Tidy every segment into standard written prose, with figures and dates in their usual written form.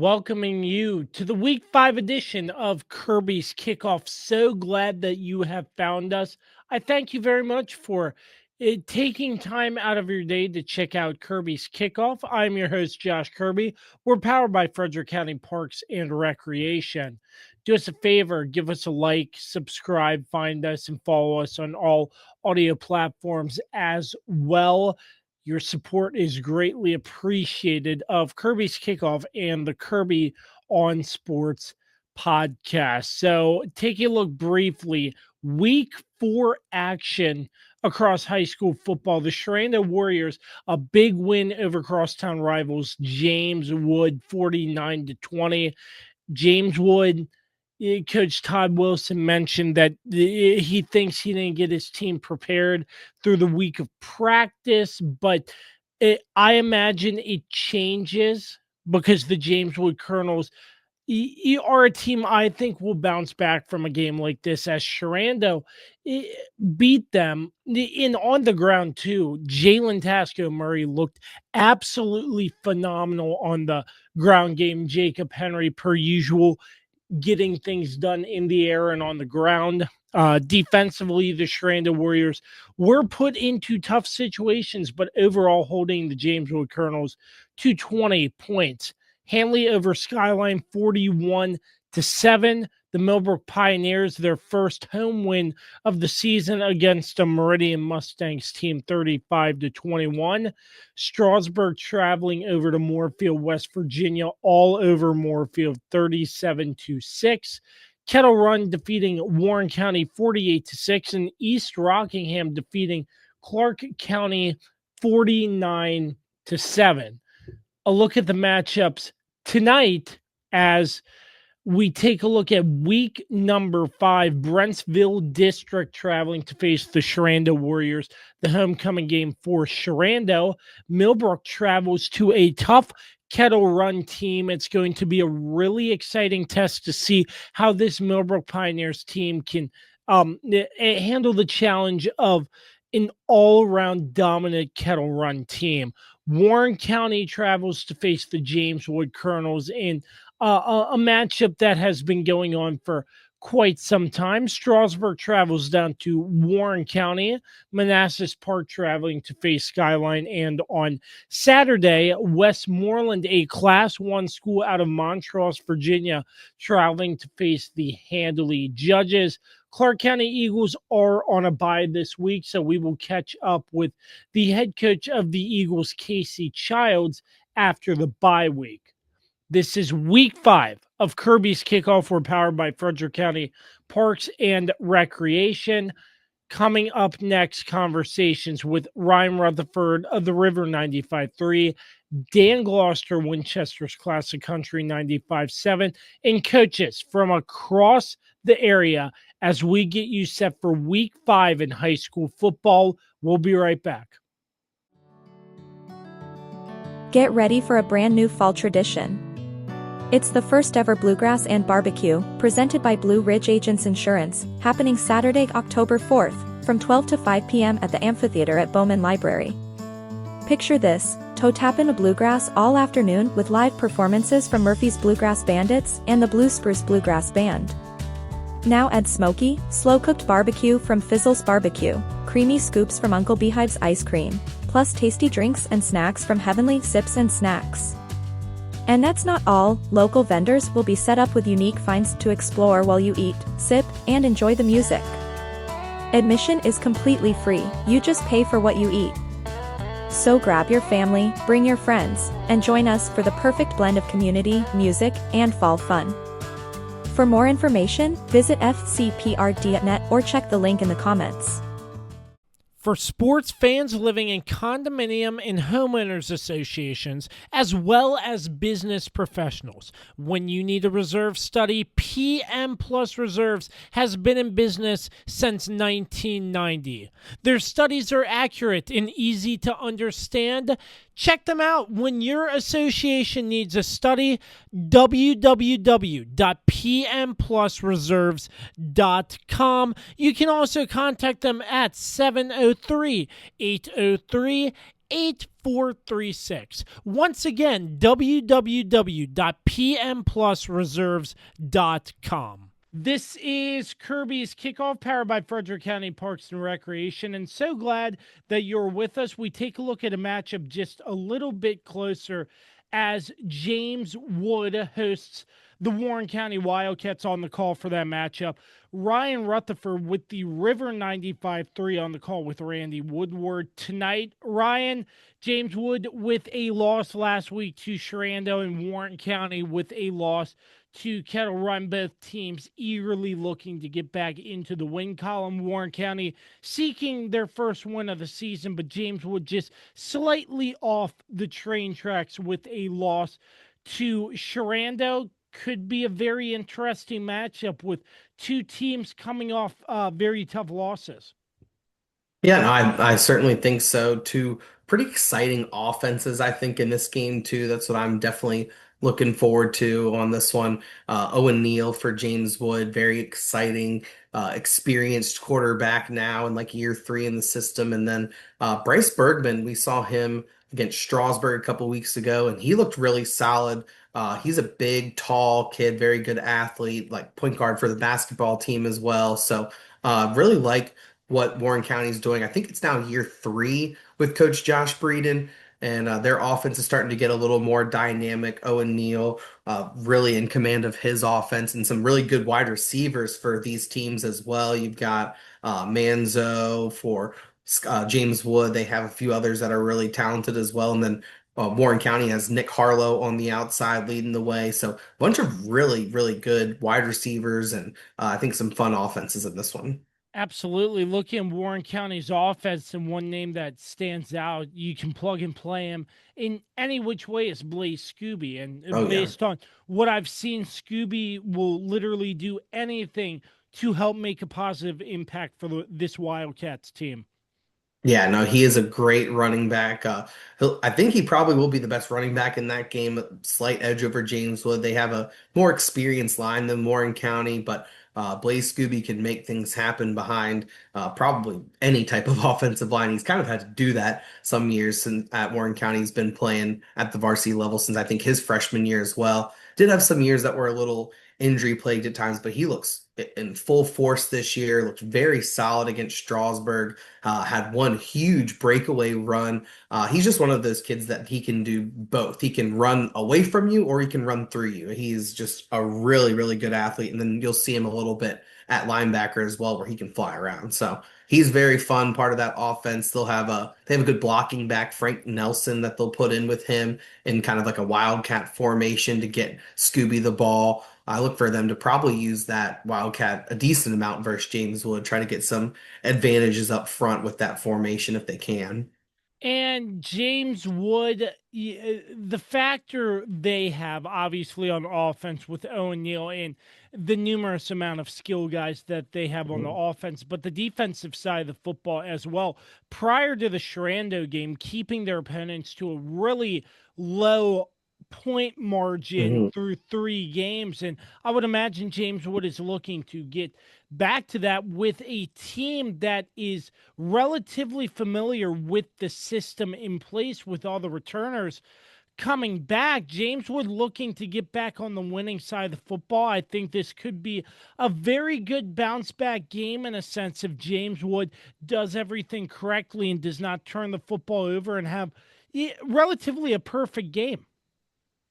welcoming you to the Week 5 edition of Kirby's Kickoff. So glad that you have found us. I thank you very much for taking time out of your day to check out Kirby's Kickoff. I'm your host, Josh Kirby. We're powered by Frederick County Parks and Recreation. Do us a favor, give us a like, subscribe, find us, and follow us on all audio platforms as well. Your support is greatly appreciated of Kirby's Kickoff and the Kirby on Sports podcast. So, taking a look briefly, week 4 action across high school football. The Sherando Warriors, a big win over crosstown rivals James Wood 49-20. James Wood, Coach Todd Wilson mentioned that he thinks he didn't get his team prepared through the week of practice, but I imagine it changes because the James Wood Colonels are a team I think will bounce back from a game like this, as Sherando beat them in on the ground too. Jalen Tasco Murray looked absolutely phenomenal on the ground game. Jacob Henry, per usual, getting things done in the air and on the ground. Defensively, the Sherando Warriors were put into tough situations, but overall holding the James Wood Colonels to 20 points. Handley over Skyline 41-7. The Millbrook Pioneers, their first home win of the season against the Meridian Mustangs team, 35-21. Strasburg traveling over to Moorefield, West Virginia, all over Moorefield, 37-6. Kettle Run defeating Warren County 48-6, and East Rockingham defeating Clark County 49-7. A look at the matchups tonight as we take a look at week number 5. Brentsville District traveling to face the Sherando Warriors, the homecoming game for Sherando. Millbrook travels to a tough Kettle Run team. It's going to be a really exciting test to see how this Millbrook Pioneers team can handle the challenge of an all-around dominant Kettle Run team. Warren County travels to face the James Wood Colonels in a matchup that has been going on for quite some time. Strasburg travels down to Warren County. Manassas Park traveling to face Skyline. And on Saturday, Westmoreland, a Class 1 school out of Montrose, Virginia, traveling to face the Handley Judges. Clark County Eagles are on a bye this week, so we will catch up with the head coach of the Eagles, Casey Childs, after the bye week. This is week 5 of Kirby's Kickoff. We're powered by Frederick County Parks and Recreation. Coming up next, conversations with Ryan Rutherford of the River 95.3, Dan Gloster, Winchester's Classic Country 95.7, and coaches from across the area as we get you set for week 5 in high school football. We'll be right back. Get ready for a brand new fall tradition. It's the first ever Bluegrass and Barbecue, presented by Blue Ridge Agents Insurance, happening Saturday, October 4th, from 12 to 5 p.m. at the Amphitheater at Bowman Library. Picture this, toe tapping a bluegrass all afternoon with live performances from Murphy's Bluegrass Bandits and the Blue Spruce Bluegrass Band. Now add smoky, slow-cooked barbecue from Fizzle's Barbecue, creamy scoops from Uncle Beehive's Ice Cream, plus tasty drinks and snacks from Heavenly Sips and Snacks. And that's not all, local vendors will be set up with unique finds to explore while you eat, sip, and enjoy the music. Admission is completely free, you just pay for what you eat. So grab your family, bring your friends, and join us for the perfect blend of community, music, and fall fun. For more information, visit fcprd.net or check the link in the comments. For sports fans living in condominium and homeowners associations, as well as business professionals, when you need a reserve study, PM Plus Reserves has been in business since 1990. Their studies are accurate and easy to understand. Check them out when your association needs a study. www.pmplusreserves.com. You can also contact them at 703-803-8888 8436. Once again, www.pmplusreserves.com. This is Kirby's Kickoff, powered by Frederick County Parks and Recreation, and so glad that you're with us. We take a look at a matchup just a little bit closer as James Wood hosts the Warren County Wildcats. On the call for that matchup, Ryan Rutherford with the River 95-3 on the call with Randy Woodward tonight. Ryan, James Wood with a loss last week to Sherando, and Warren County with a loss to Kettle Run. Both teams eagerly looking to get back into the win column. Warren County seeking their first win of the season, but James Wood just slightly off the train tracks with a loss to Sherando. Could be a very interesting matchup with two teams coming off very tough losses. Yeah, no, I certainly think so. Two pretty exciting offenses, I think, in this game too. That's what I'm definitely looking forward to on this one. Owen Neal for James Wood, very exciting, experienced quarterback now in like year three in the system. And then Bryce Bergman, we saw him against Strasburg a couple weeks ago, and he looked really solid. He's a big, tall kid, very good athlete, like point guard for the basketball team as well. So really like what Warren County is doing. I think it's now year three with Coach Josh Breeden, and their offense is starting to get a little more dynamic. Owen Neal really in command of his offense, and some really good wide receivers for these teams as well. You've got Manzo for James Wood. They have a few others that are really talented as well. And then Warren County has Nick Harlow on the outside leading the way. So a bunch of really, really good wide receivers, and I think some fun offenses in this one. Absolutely. Looking at Warren County's offense, and one name that stands out, you can plug and play him in any which way, is Blaze Scooby. And Oh yeah. based on what I've seen, Scooby will literally do anything to help make a positive impact for this Wildcats team. Yeah, no, he is a great running back. I think he probably will be the best running back in that game. A slight edge over James Wood. They have a more experienced line than Warren County, but Blaze Scooby can make things happen behind probably any type of offensive line. He's kind of had to do that some years since at Warren County. He's been playing at the varsity level since I think his freshman year as well. Did have some years that were a little injury plagued at times, but he looks in full force this year. Looked very solid against Strasburg. Had one huge breakaway run. He's just one of those kids that he can do both. He can run away from you or he can run through you. He's just a really, really good athlete. And then you'll see him a little bit at linebacker as well, where he can fly around. So he's very fun part of that offense. They have a good blocking back, Frank Nelson, that they'll put in with him in kind of like a wildcat formation to get Scooby the ball. I look for them to probably use that Wildcat a decent amount versus James Wood, try to get some advantages up front with that formation if they can. And James Wood, the factor they have obviously on offense with Owen Neal and the numerous amount of skill guys that they have on the Mhm. offense, but the defensive side of the football as well. Prior to the Sherando game, keeping their opponents to a really low point margin Mhm. through 3 games. And I would imagine James Wood is looking to get back to that with a team that is relatively familiar with the system in place with all the returners coming back. James Wood looking to get back on the winning side of the football. I think this could be a very good bounce back game in a sense if James Wood does everything correctly and does not turn the football over and have relatively a perfect game.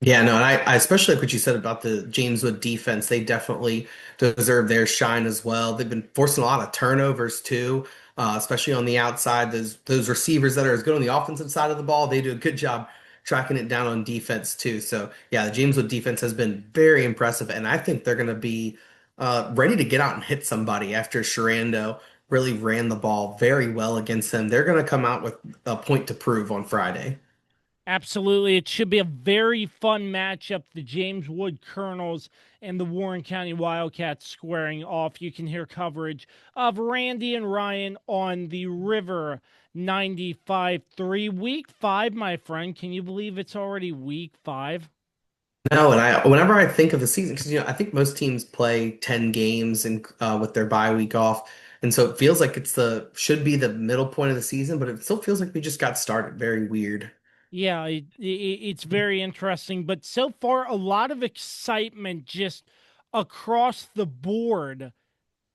Yeah, no, and I especially like what you said about the James Wood defense. They definitely deserve their shine as well. They've been forcing a lot of turnovers too, especially on the outside. Those receivers that are as good on the offensive side of the ball, they do a good job tracking it down on defense too. So yeah, the James Wood defense has been very impressive, and I think they're going to be ready to get out and hit somebody after Sherando really ran the ball very well against them. They're going to come out with a point to prove on Friday. Absolutely. It should be a very fun matchup. The James Wood Colonels and the Warren County Wildcats squaring off. You can hear coverage of Randy and Ryan on the River 95-3. Week 5, my friend. Can you believe it's already week 5? No, and whenever I think of the season, because I think most teams play 10 games and with their bye week off. And so it feels like should be the middle point of the season, but it still feels like we just got started. Very weird. Yeah, it's very interesting. But so far, a lot of excitement just across the board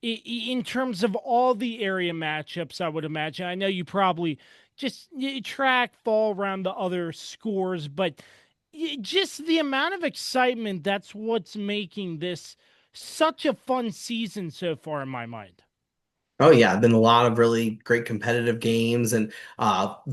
in terms of all the area matchups, I would imagine. I know you probably just track fall around the other scores, but just the amount of excitement, that's what's making this such a fun season so far in my mind. Oh yeah, been a lot of really great competitive games and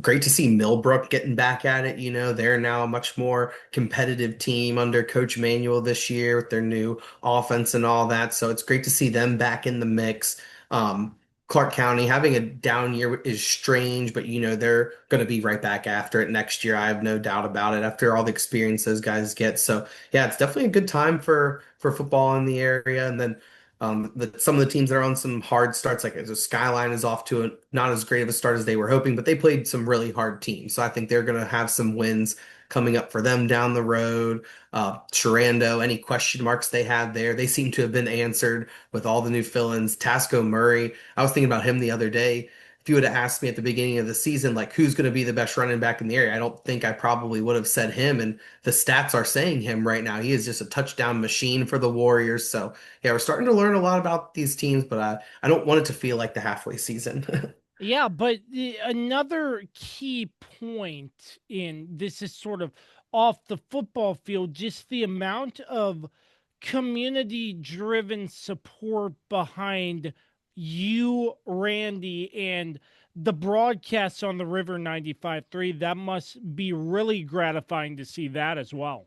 great to see Millbrook getting back at it. They're now a much more competitive team under Coach Manuel this year with their new offense and all that. So it's great to see them back in the mix. Um, Clark County having a down year is strange, but they're going to be right back after it next year. I have no doubt about it after all the experience those guys get. So yeah, it's definitely a good time for football in the area. And then some of the teams that are on some hard starts, like the Skyline is off to not as great of a start as they were hoping, but they played some really hard teams. So I think they're going to have some wins coming up for them down the road. Sherando, any question marks they had there, they seem to have been answered with all the new fill-ins. Tasco Murray, I was thinking about him the other day. If you would have asked me at the beginning of the season, like who's going to be the best running back in the area, I don't think I probably would have said him. And the stats are saying him right now. He is just a touchdown machine for the Warriors. So yeah, we're starting to learn a lot about these teams, but I don't want it to feel like the halfway season. Yeah, but another key point in this is sort of off the football field, just the amount of community driven support behind you, Randy, and the broadcasts on the River 95.3. That must be really gratifying to see that as well.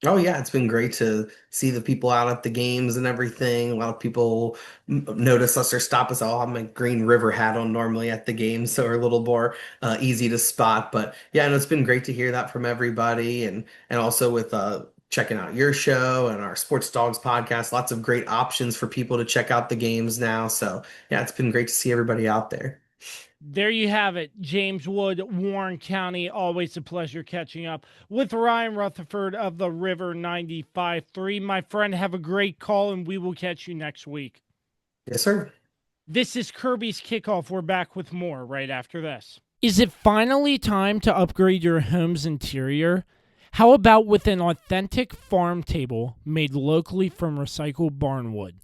Oh yeah, it's been great to see the people out at the games and everything. A lot of people notice us or stop us. I'll have my Green River hat on normally at the games, so we're a little more easy to spot. But yeah, and it's been great to hear that from everybody, and also with checking out your show and our Sports Dogs podcast. Lots of great options for people to check out the games now. So yeah, it's been great to see everybody out there. There you have it. James Wood, Warren County. Always a pleasure catching up with Ryan Rutherford of the River 95.3. My friend, have a great call, and we will catch you next week. Yes, sir. This is Kirby's Kickoff. We're back with more right after this. Is it finally time to upgrade your home's interior? How about with an authentic farm table made locally from recycled barnwood?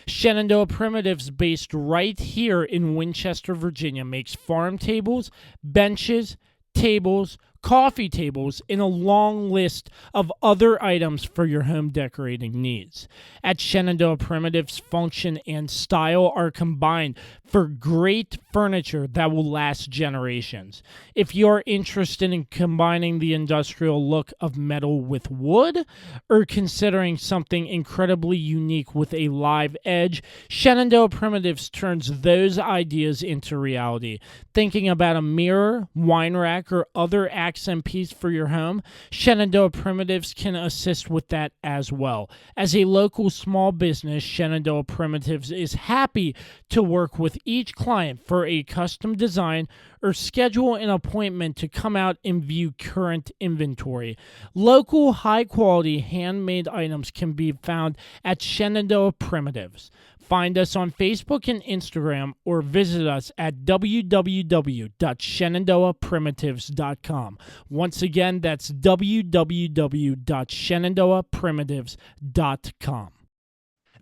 Shenandoah Primitives, based right here in Winchester, Virginia, makes farm tables, benches, tables, coffee tables, and a long list of other items for your home decorating needs. At Shenandoah Primitives, function and style are combined for great furniture that will last generations. If you're interested in combining the industrial look of metal with wood, or considering something incredibly unique with a live edge, Shenandoah Primitives turns those ideas into reality. Thinking about a mirror, wine rack, or other accent piece for your home, Shenandoah Primitives can assist with that as well. As a local small business, Shenandoah Primitives is happy to work with each client for a custom design or schedule an appointment to come out and view current inventory. Local, high-quality, handmade items can be found at Shenandoah Primitives. Find us on Facebook and Instagram or visit us at www.shenandoahprimitives.com. Once again, that's www.shenandoahprimitives.com.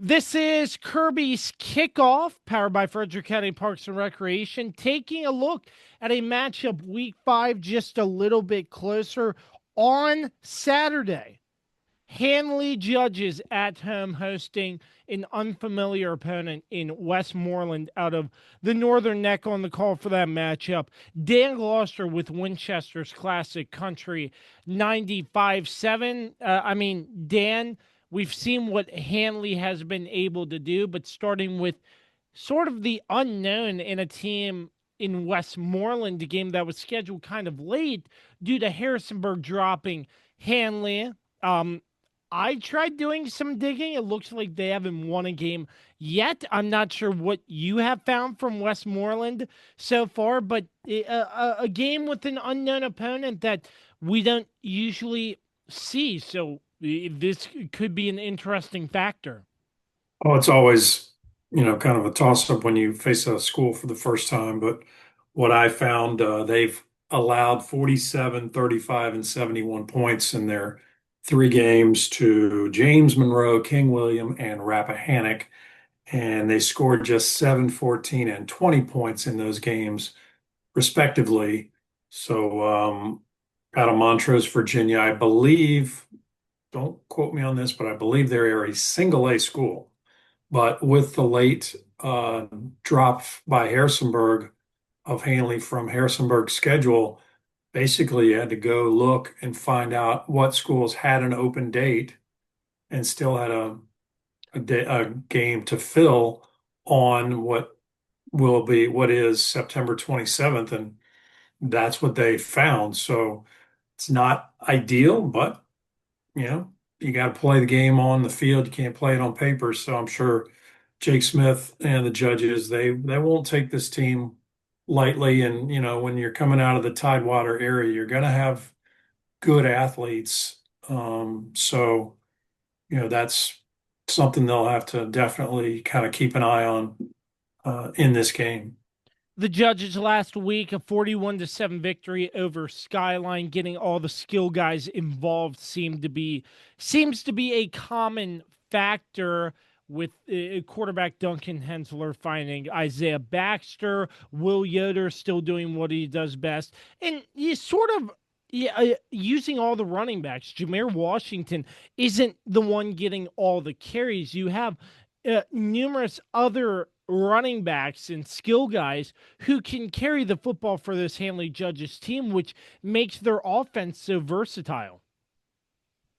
This is Kirby's Kickoff, powered by Frederick County Parks and Recreation, taking a look at a matchup week 5 just a little bit closer on Saturday. Handley Judges at home hosting an unfamiliar opponent in Westmoreland out of the Northern Neck. On the call for that matchup, Dan Gloster with Winchester's Classic Country 95.7. Dan, we've seen what Handley has been able to do, but starting with sort of the unknown in a team in Westmoreland, a game that was scheduled kind of late due to Harrisonburg dropping Handley. I tried doing some digging. It looks like they haven't won a game yet. I'm not sure what you have found from Westmoreland so far, but a game with an unknown opponent that we don't usually see. So this could be an interesting factor. Oh, it's always kind of a toss-up when you face a school for the first time. But what I found, they've allowed 47, 35, and 71 points in their three games to James Monroe, King William, and Rappahannock. And they scored just 7, 14, and 20 points in those games, respectively. So, out of Montrose, Virginia, I believe, don't quote me on this, but I believe they're a single A school. But with the late drop by Harrisonburg of Handley from Harrisonburg's schedule, basically you had to go look and find out what schools had an open date and still had a game to fill on what is September 27th, and that's what they found. So it's not ideal, but you know, you got to play the game on the field. You can't play it on paper. So I'm sure Jake Smith and the judges, they won't take this team lightly. And when you're coming out of the Tidewater area, you're going to have good athletes. So that's something they'll have to definitely kind of keep an eye on in this game. The Judges last week, a 41-7 victory over Skyline, getting all the skill guys involved seems to be a common factor with quarterback Duncan Hensler finding Isaiah Baxter, Will Yoder still doing what he does best, and you sort of using all the running backs. Jameer Washington isn't the one getting all the carries. You have numerous other running backs and skill guys who can carry the football for this Handley Judges team, which makes their offense so versatile.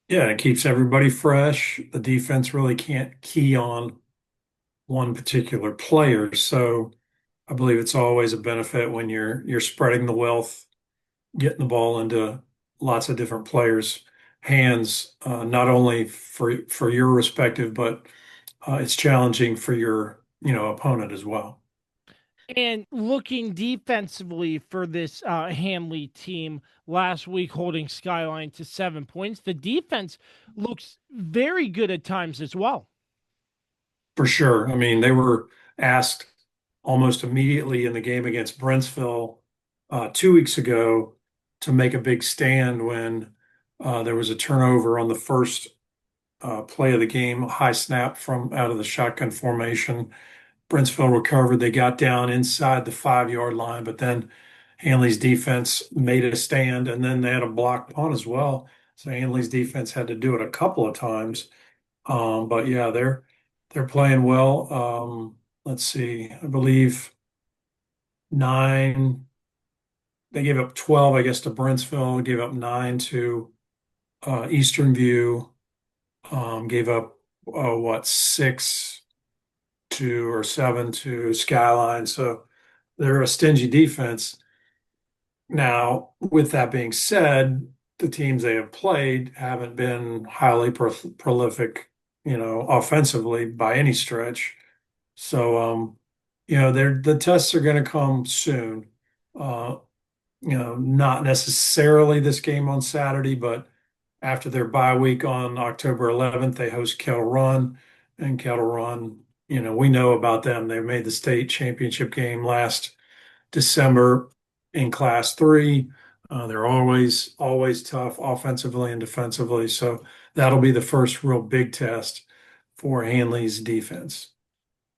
Yeah, it keeps everybody fresh. The defense really can't key on one particular player. So I believe it's always a benefit when you're spreading the wealth, getting the ball into lots of different players' hands, not only for your respective, but it's challenging for your opponent as well. And looking defensively for this Handley team last week, holding Skyline to 7 points, the defense looks very good at times as well. For sure. I mean, they were asked almost immediately in the game against Brentsville 2 weeks ago to make a big stand when there was a turnover on the first play of the game, a high snap from out of the shotgun formation. Brentsville recovered. They got down inside the 5 yard line, but then Handley's defense made a stand, and then they had a blocked punt as well. So Handley's defense had to do it a couple of times. But yeah, they're playing well. Let's see, I believe nine. They gave up 12, I guess, to Brentsville. Gave up 9 to Eastern View. Gave up what 6 to or 7 to Skyline. So they're a stingy defense. Now, with that being said, the teams they have played haven't been highly prolific, offensively by any stretch. So, the tests are going to come soon. Uh, not necessarily this game on Saturday, but after their bye week on October 11th, they host Kettle Run, and Kettle Run, we know about them. They made the state championship game last December in Class 3. They're always tough offensively and defensively. So that'll be the first real big test for Handley's defense.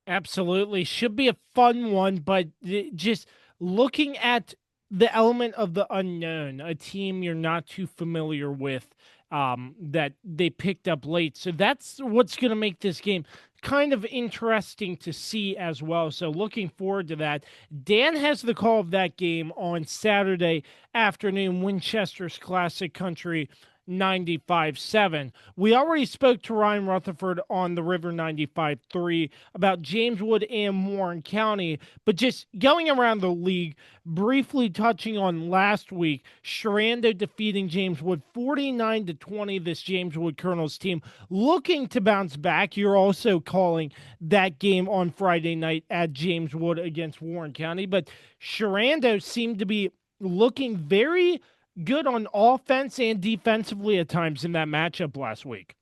Absolutely. Should be a fun one, but just looking at the element of the unknown, a team you're not too familiar with, that they picked up late. So that's what's going to make this game kind of interesting to see as well. So looking forward to that. Dan has the call of that game on Saturday afternoon, Winchester's Classic Country 95.7. We already spoke to Ryan Rutherford on the River 95.3 about James Wood and Warren County, but just going around the league, briefly touching on last week, Sherando defeating James Wood 49-20. This James Wood Colonels team looking to bounce back. You're also calling that game on Friday night at James Wood against Warren County, but Sherando seemed to be looking very good on offense and defensively at times in that matchup last week.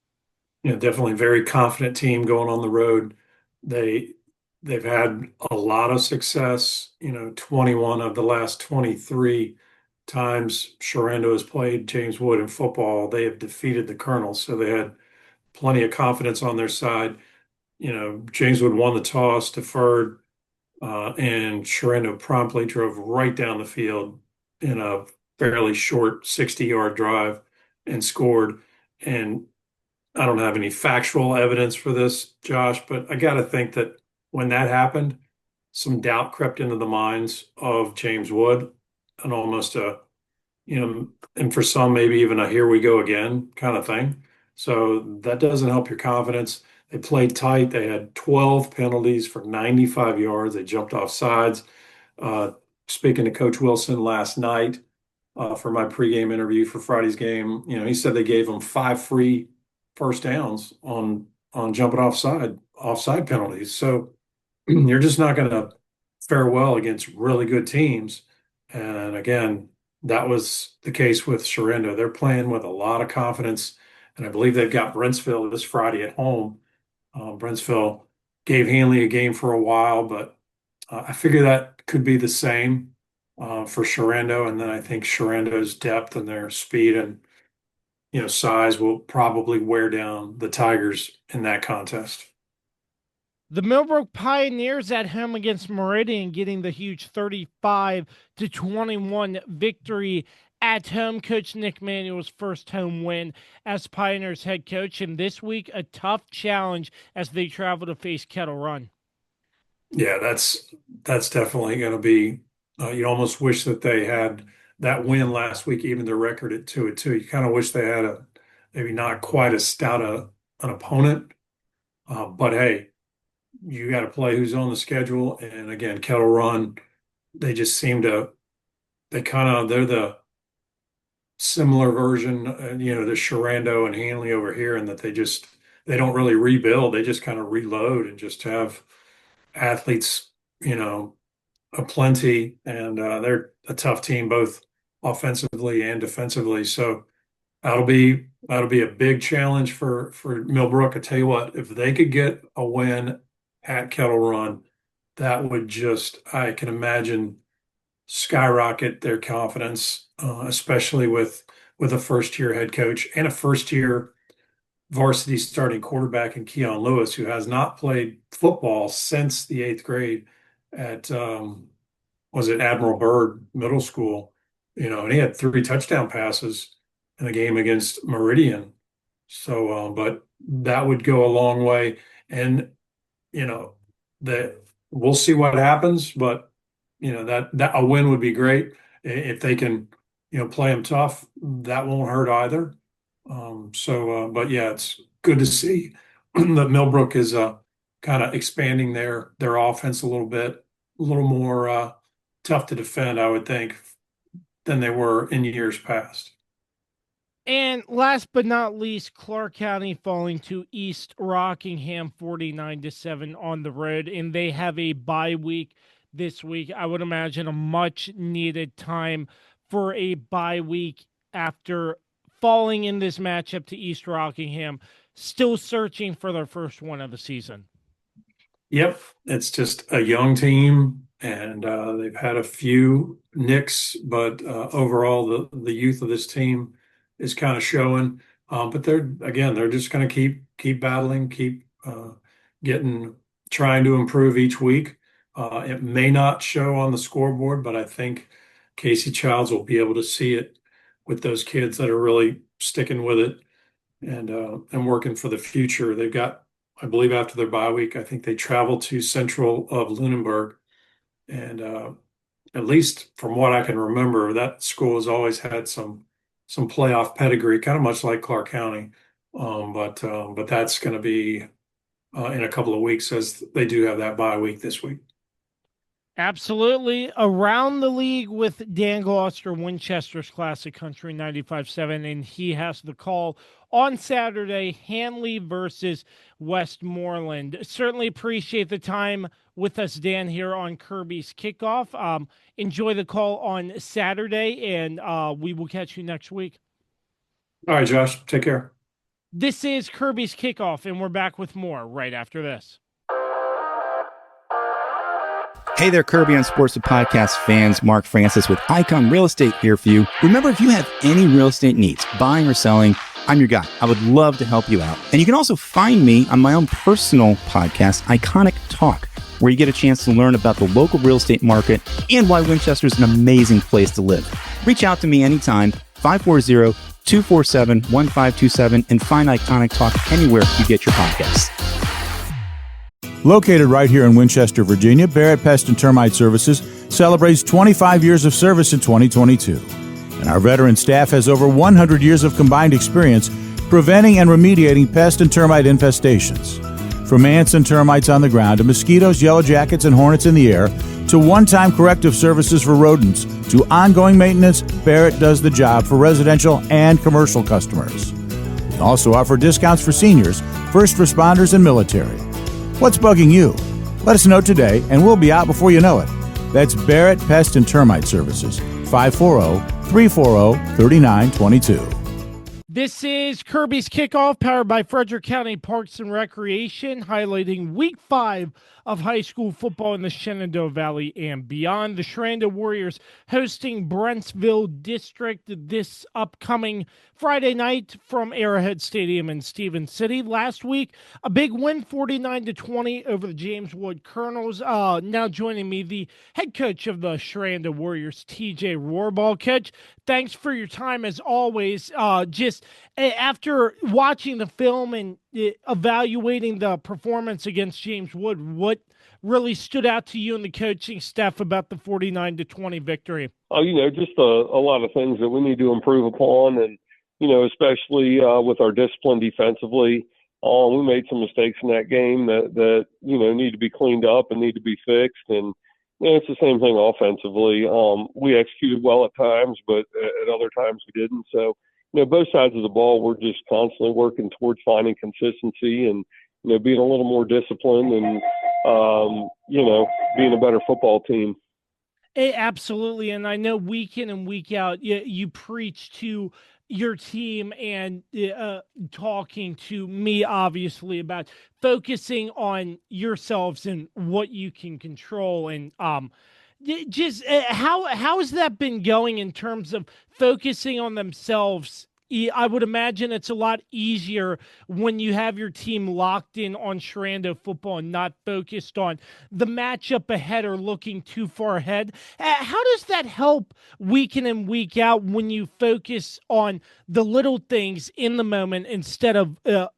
Definitely very confident team going on the road. They They've had a lot of success. 21 of the last 23 times Sherando has played James Wood in football, they have defeated the Colonels. So they had plenty of confidence on their side. James Wood won the toss, deferred, and Sherando promptly drove right down the field in a fairly short 60-yard drive and scored. And I don't have any factual evidence for this, Josh, but I got to think that when that happened, some doubt crept into the minds of James Wood and almost and for some, maybe even a here we go again kind of thing. So that doesn't help your confidence. They played tight. They had 12 penalties for 95 yards. They jumped off sides. Uh, Speaking to Coach Wilson last night for my pregame interview for Friday's game, he said they gave him 5 free first downs on jumping offside penalties. So you're just not going to fare well against really good teams. And again, that was the case with Sherando. They're playing with a lot of confidence, and I believe they've got Brentsville this Friday at home. Brentsville gave Handley a game for a while, but I figure that could be the same for Sherando. And then I think Sherando's depth and their speed and size will probably wear down the Tigers in that contest. The Millbrook Pioneers at home against Meridian getting the huge 35-21 victory at home. Coach Nick Manuel's first home win as Pioneers head coach, and this week a tough challenge as they travel to face Kettle Run. Yeah, that's definitely going to be. You almost wish that they had that win last week, even their record at 2-2. You kind of wish they had a maybe not quite as stout an opponent, but hey, you got to play who's on the schedule. And again, Kettle Run, they just seem to they're the similar version, the Sherando and Handley over here, and that they don't really rebuild. They just kind of reload and just have athletes, aplenty, and they're a tough team both offensively and defensively. So that'll be a big challenge for Millbrook. I tell you what, if they could get a win at Kettle Run, that would just, I can imagine, skyrocket their confidence, especially with a first-year head coach and a first-year varsity starting quarterback in Keon Lewis, who has not played football since the 8th grade at was it Admiral Byrd Middle School, and he had 3 touchdown passes in the game against Meridian. So, but that would go a long way, and that we'll see what happens. But that a win would be great if they can, play them tough. That won't hurt either. But yeah, it's good to see that Millbrook is kind of expanding their offense a little more tough to defend, I would think, than they were in years past. And last but not least, Clark County falling to East Rockingham 49-7 on the road, and they have a bye week this week. I would imagine a much needed time for a bye week after falling in this matchup to East Rockingham, still searching for their first one of the season. Yep, it's just a young team, and they've had a few nicks, but overall, the youth of this team is kind of showing. But they're just going to keep battling, keep trying to improve each week. It may not show on the scoreboard, but I think Casey Childs will be able to see it with those kids that are really sticking with it and working for the future. They've got, I believe, after their bye week, I think they travel to Central of Lunenburg, and at least from what I can remember, that school has always had some playoff pedigree, kind of much like Clark County. But that's going to be in a couple of weeks, as they do have that bye week this week. Absolutely. Around the league with Dan Gloster, Winchester's Classic Country 95.7, and he has the call on Saturday, Handley versus Westmoreland. Certainly appreciate the time with us, Dan, here on Kirby's Kickoff. Enjoy the call on Saturday, and we will catch you next week. All right, Josh, take care. This is Kirby's Kickoff, and we're back with more right after this. Hey there, Kirby on Sports the Podcast fans. Mark Francis with Icon Real Estate here for you. Remember, if you have any real estate needs, buying or selling, I'm your guy. I would love to help you out. And you can also find me on my own personal podcast, Iconic Talk, where you get a chance to learn about the local real estate market and why Winchester is an amazing place to live. Reach out to me anytime, 540-247-1527, and find Iconic Talk anywhere you get your podcasts. Located right here in Winchester, Virginia, Barrett Pest and Termite Services celebrates 25 years of service in 2022. And our veteran staff has over 100 years of combined experience preventing and remediating pest and termite infestations. From ants and termites on the ground to mosquitoes, yellow jackets, and hornets in the air, to one-time corrective services for rodents, to ongoing maintenance, Barrett does the job for residential and commercial customers. We also offer discounts for seniors, first responders, and military. What's bugging you? Let us know today, and we'll be out before you know it. That's Barrett Pest and Termite Services, 540-340-3922. This is Kirby's Kickoff, powered by Frederick County Parks and Recreation, highlighting Week 5 of high school football in the Shenandoah Valley and beyond. The Sherando Warriors hosting Brentsville District this upcoming Friday night from Arrowhead Stadium in Stevens City. Last week, a big win, 49-20 over the James Wood Colonels. Now joining me, the head coach of the Sherando Warriors, TJ Rohrball. Coach, thanks for your time as always. Just after watching the film and evaluating the performance against James Wood, what really stood out to you and the coaching staff about the 49-20 victory? Just a lot of things that we need to improve upon, and especially with our discipline defensively. We made some mistakes in that game that need to be cleaned up and need to be fixed, and it's the same thing offensively. We executed well at times, but at other times we didn't. So, both sides of the ball, we're just constantly working towards finding consistency and, being a little more disciplined and, being a better football team. Absolutely. And I know week in and week out, you preach to your team and talking to me, obviously, about focusing on yourselves and what you can control. And just how has that been going in terms of focusing on themselves? I would imagine it's a lot easier when you have your team locked in on Sherando football and not focused on the matchup ahead or looking too far ahead. How does that help week in and week out when you focus on the little things in the moment instead of the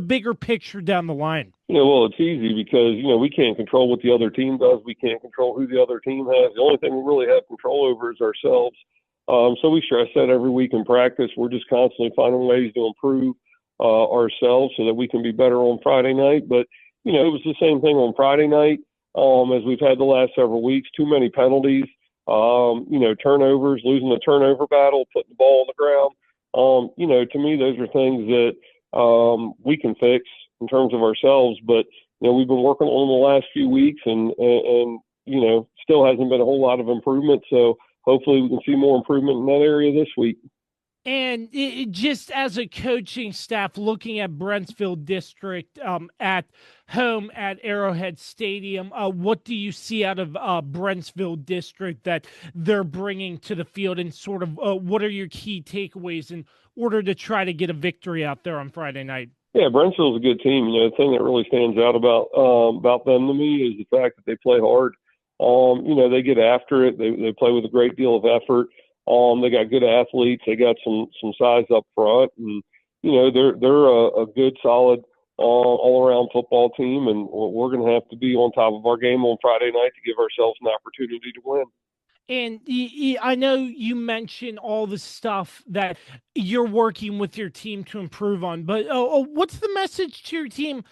bigger picture down the line? Well, it's easy because, we can't control what the other team does. We can't control who the other team has. The only thing we really have control over is ourselves. So we stress that every week in practice. We're just constantly finding ways to improve ourselves so that we can be better on Friday night. But, it was the same thing on Friday night as we've had the last several weeks. Too many penalties, turnovers, losing the turnover battle, putting the ball on the ground. To me, those are things that we can fix in terms of ourselves. But, we've been working on them the last few weeks and still hasn't been a whole lot of improvement. So, hopefully we can see more improvement in that area this week. And just as a coaching staff, looking at Brentsville District at home at Arrowhead Stadium, what do you see out of Brentsville District that they're bringing to the field, and sort of what are your key takeaways in order to try to get a victory out there on Friday night? Yeah, Brentsville's a good team. The thing that really stands out about them to me is the fact that they play hard. They get after it. They play with a great deal of effort. They got good athletes. They got some size up front, and they're a good, solid, all around football team. And we're going to have to be on top of our game on Friday night to give ourselves an opportunity to win. And I know you mentioned all the stuff that you're working with your team to improve on, but what's the message to your team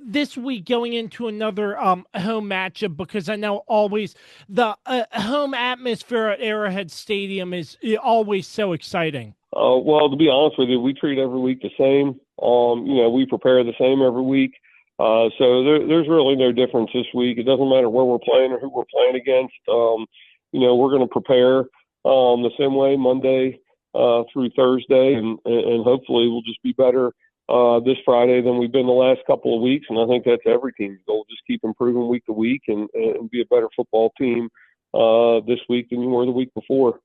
this week going into another home matchup? Because I know always the home atmosphere at Arrowhead Stadium is always so exciting. Well, to be honest with you, we treat every week the same. We prepare the same every week. So there's really no difference this week. It doesn't matter where we're playing or who we're playing against. We're going to prepare the same way Monday through Thursday, and hopefully we'll just be better this Friday than we've been the last couple of weeks, and I think that's every team's goal. Just keep improving week to week and be a better football team this week than you were the week before.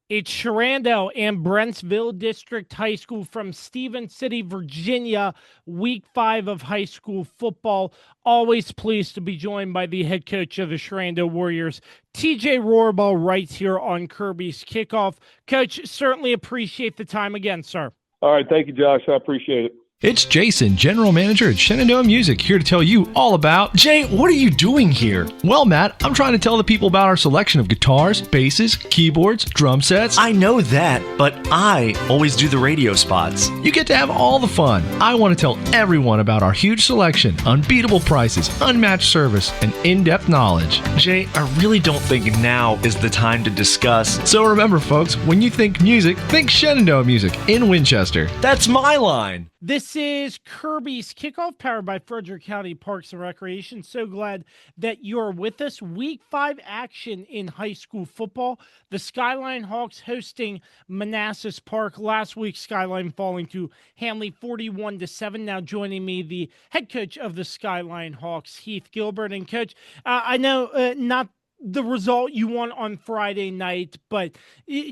It's Sherando and Brentsville District High School from Stevens City, Virginia, week 5 of high school football. Always pleased to be joined by the head coach of the Sherando Warriors, TJ Rohrbal, right here on Kirby's Kickoff. Coach, certainly appreciate the time again, sir. All right, thank you, Josh. I appreciate it. It's Jason, General Manager at Shenandoah Music, here to tell you all about... Jay, what are you doing here? Well, Matt, I'm trying to tell the people about our selection of guitars, basses, keyboards, drum sets. I know that, but I always do the radio spots. You get to have all the fun. I want to tell everyone about our huge selection, unbeatable prices, unmatched service, and in-depth knowledge. Jay, I really don't think now is the time to discuss. So remember, folks, when you think music, think Shenandoah Music in Winchester. That's my line. This is Kirby's Kickoff, powered by Frederick County Parks and Recreation. So glad that you're with us. Week 5 action in high school football. The Skyline Hawks hosting Manassas Park. Last week, Skyline falling to Handley 41-7. Now joining me, the head coach of the Skyline Hawks, Heath Gilbert. And Coach, I know not the result you won on Friday night, but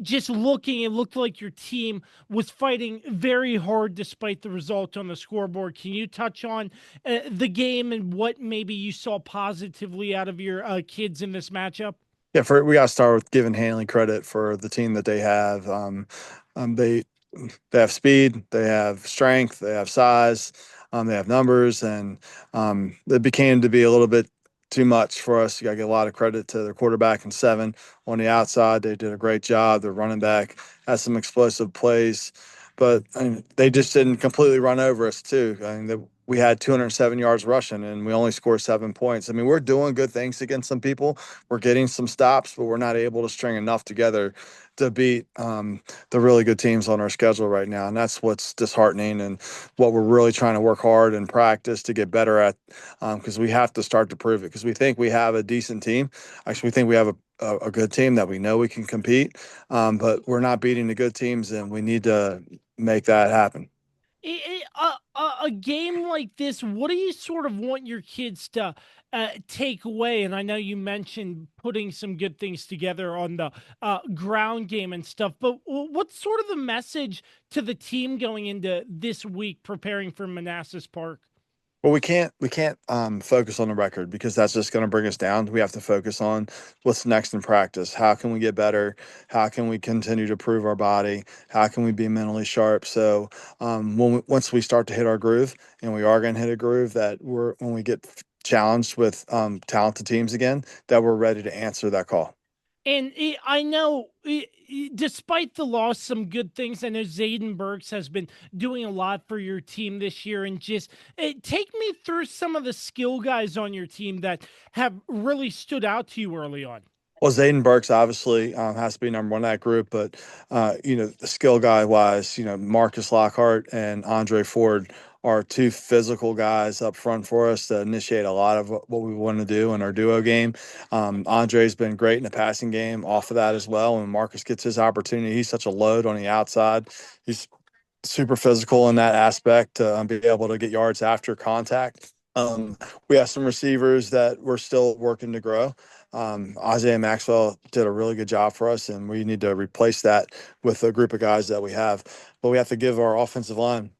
just looking, it looked like your team was fighting very hard despite the result on the scoreboard. Can you touch on the game and what maybe you saw positively out of your kids in this matchup? Yeah, we got to start with giving Handley credit for the team that they have. They have speed, they have strength, they have size, they have numbers, and it became to be a little bit too much for us. You got to give a lot of credit to their quarterback and 7 on the outside. They did a great job. Their running back has some explosive plays, but they just didn't completely run over us too. We had 207 yards rushing and we only scored 7 points. We're doing good things against some people. We're getting some stops, but we're not able to string enough together to beat the really good teams on our schedule right now. And that's what's disheartening and what we're really trying to work hard and practice to get better at, because we have to start to prove it, because we think we have a decent team. Actually, we think we have a good team that we know we can compete, but we're not beating the good teams, and we need to make that happen. A game like this, what do you sort of want your kids to take away? And I know you mentioned putting some good things together on the ground game and stuff, but what's sort of the message to the team going into this week preparing for Manassas Park? Well, we can't focus on the record, because that's just going to bring us down. We have to focus on what's next in practice. How can we get better? How can we continue to prove our body? How can we be mentally sharp? So once we start to hit our groove, and we are going to hit a groove, that when we get challenged with talented teams again, that we're ready to answer that call. And I know, despite the loss, some good things. I know Zayden Burks has been doing a lot for your team this year. And just take me through some of the skill guys on your team that have really stood out to you early on. Well, Zayden Burks obviously has to be number one in that group, but the skill guy wise, Marcus Lockhart and Andre Ford are 2 physical guys up front for us to initiate a lot of what we want to do in our duo game. Andre's been great in the passing game off of that as well. When Marcus gets his opportunity, he's such a load on the outside. He's super physical in that aspect to be able to get yards after contact. We have some receivers that we're still working to grow. Isaiah Maxwell did a really good job for us, and we need to replace that with a group of guys that we have. But we have to give our offensive line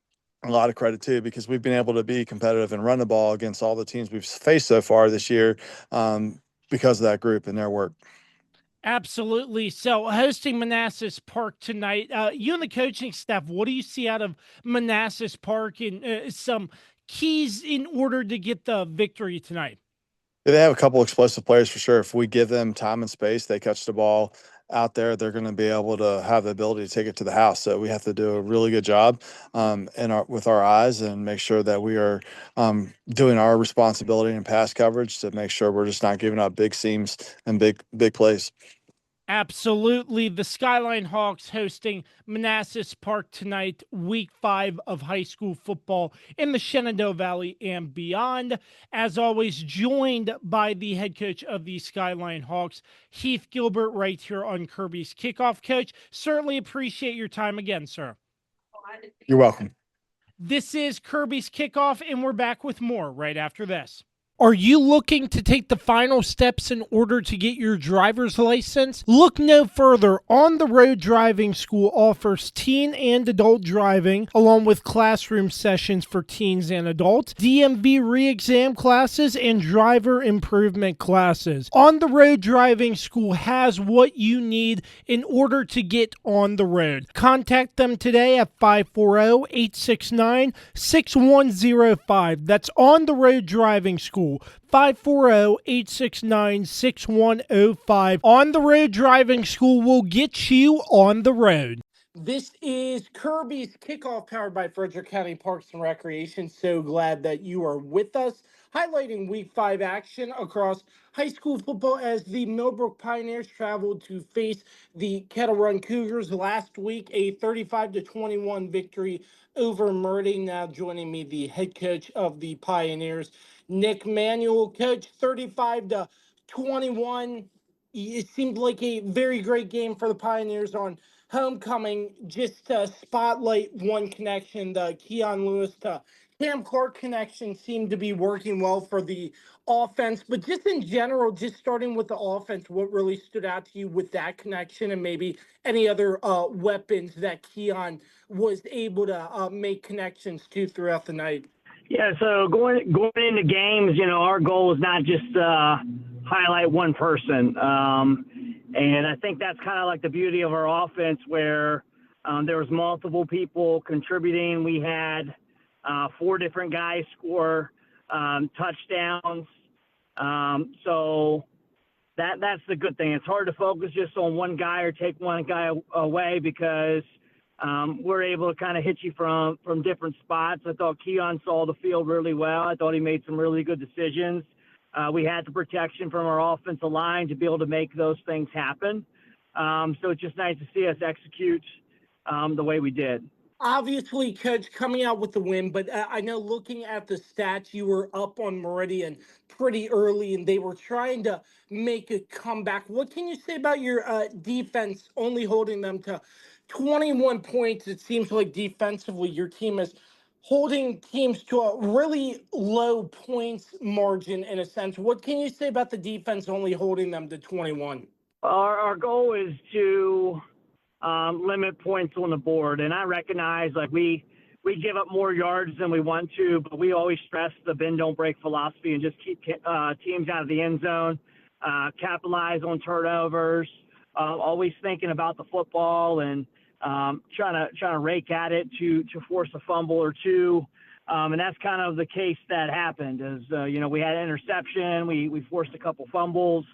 a lot of credit too, because we've been able to be competitive and run the ball against all the teams we've faced so far this year because of that group and their work. Absolutely. So hosting Manassas Park tonight, you and the coaching staff, what do you see out of Manassas Park and some keys in order to get the victory tonight? They have a couple explosive players for sure. If we give them time and space, they catch the ball out there, they're going to be able to have the ability to take it to the house. So we have to do a really good job with our eyes and make sure that we are doing our responsibility in pass coverage to make sure we're just not giving up big seams and big plays. Absolutely. The Skyline Hawks hosting Manassas Park tonight, week 5 of high school football in the Shenandoah Valley and beyond. As always, joined by the head coach of the Skyline Hawks, Heath Gilbert, right here on Kirby's Kickoff. Coach, certainly appreciate your time again, sir. You're welcome. This is Kirby's Kickoff, and we're back with more right after this. Are you looking to take the final steps in order to get your driver's license? Look no further. On the Road Driving School offers teen and adult driving, along with classroom sessions for teens and adults, DMV re-exam classes, and driver improvement classes. On the Road Driving School has what you need in order to get on the road. Contact them today at 540-869-6105. That's On the Road Driving School. 540-869-6105. On the Road Driving School will get you on the road. This is Kirby's Kickoff, powered by Frederick County Parks and Recreation. So glad that you are with us, highlighting Week 5 action across high school football as the Millbrook Pioneers traveled to face the Kettle Run Cougars last week, a 35-21 victory over Murray. Now joining me, the head coach of the Pioneers, Nick Manuel. Coach, 35-21. It seemed like a very great game for the Pioneers on homecoming. Just to spotlight one connection, the Keon Lewis to Cam Clark connection seemed to be working well for the offense. But just in general, just starting with the offense, what really stood out to you with that connection, and maybe any other weapons that Keon was able to make connections to throughout the night? Yeah, so going into games, our goal is not just highlight one person. And I think that's kind of like the beauty of our offense, where there was multiple people contributing. We had 4 different guys score touchdowns. So that's the good thing. It's hard to focus just on one guy or take one guy away, because we're able to kind of hit you from different spots. I thought Keon saw the field really well. I thought he made some really good decisions. We had the protection from our offensive line to be able to make those things happen. So it's just nice to see us execute the way we did. Obviously, Coach, coming out with the win, but I know looking at the stats, you were up on Meridian pretty early, and they were trying to make a comeback. What can you say about your defense only holding them to 21 points? It seems like defensively your team is holding teams to a really low points margin in a sense. What can you say about the defense only holding them to 21? Our goal is to limit points on the board, and I recognize we give up more yards than we want to, but we always stress the bend don't break philosophy and just keep teams out of the end zone, capitalize on turnovers, always thinking about the football and trying to rake at it to force a fumble or two. And that's kind of the case that happened. We had an interception, we forced a couple fumbles.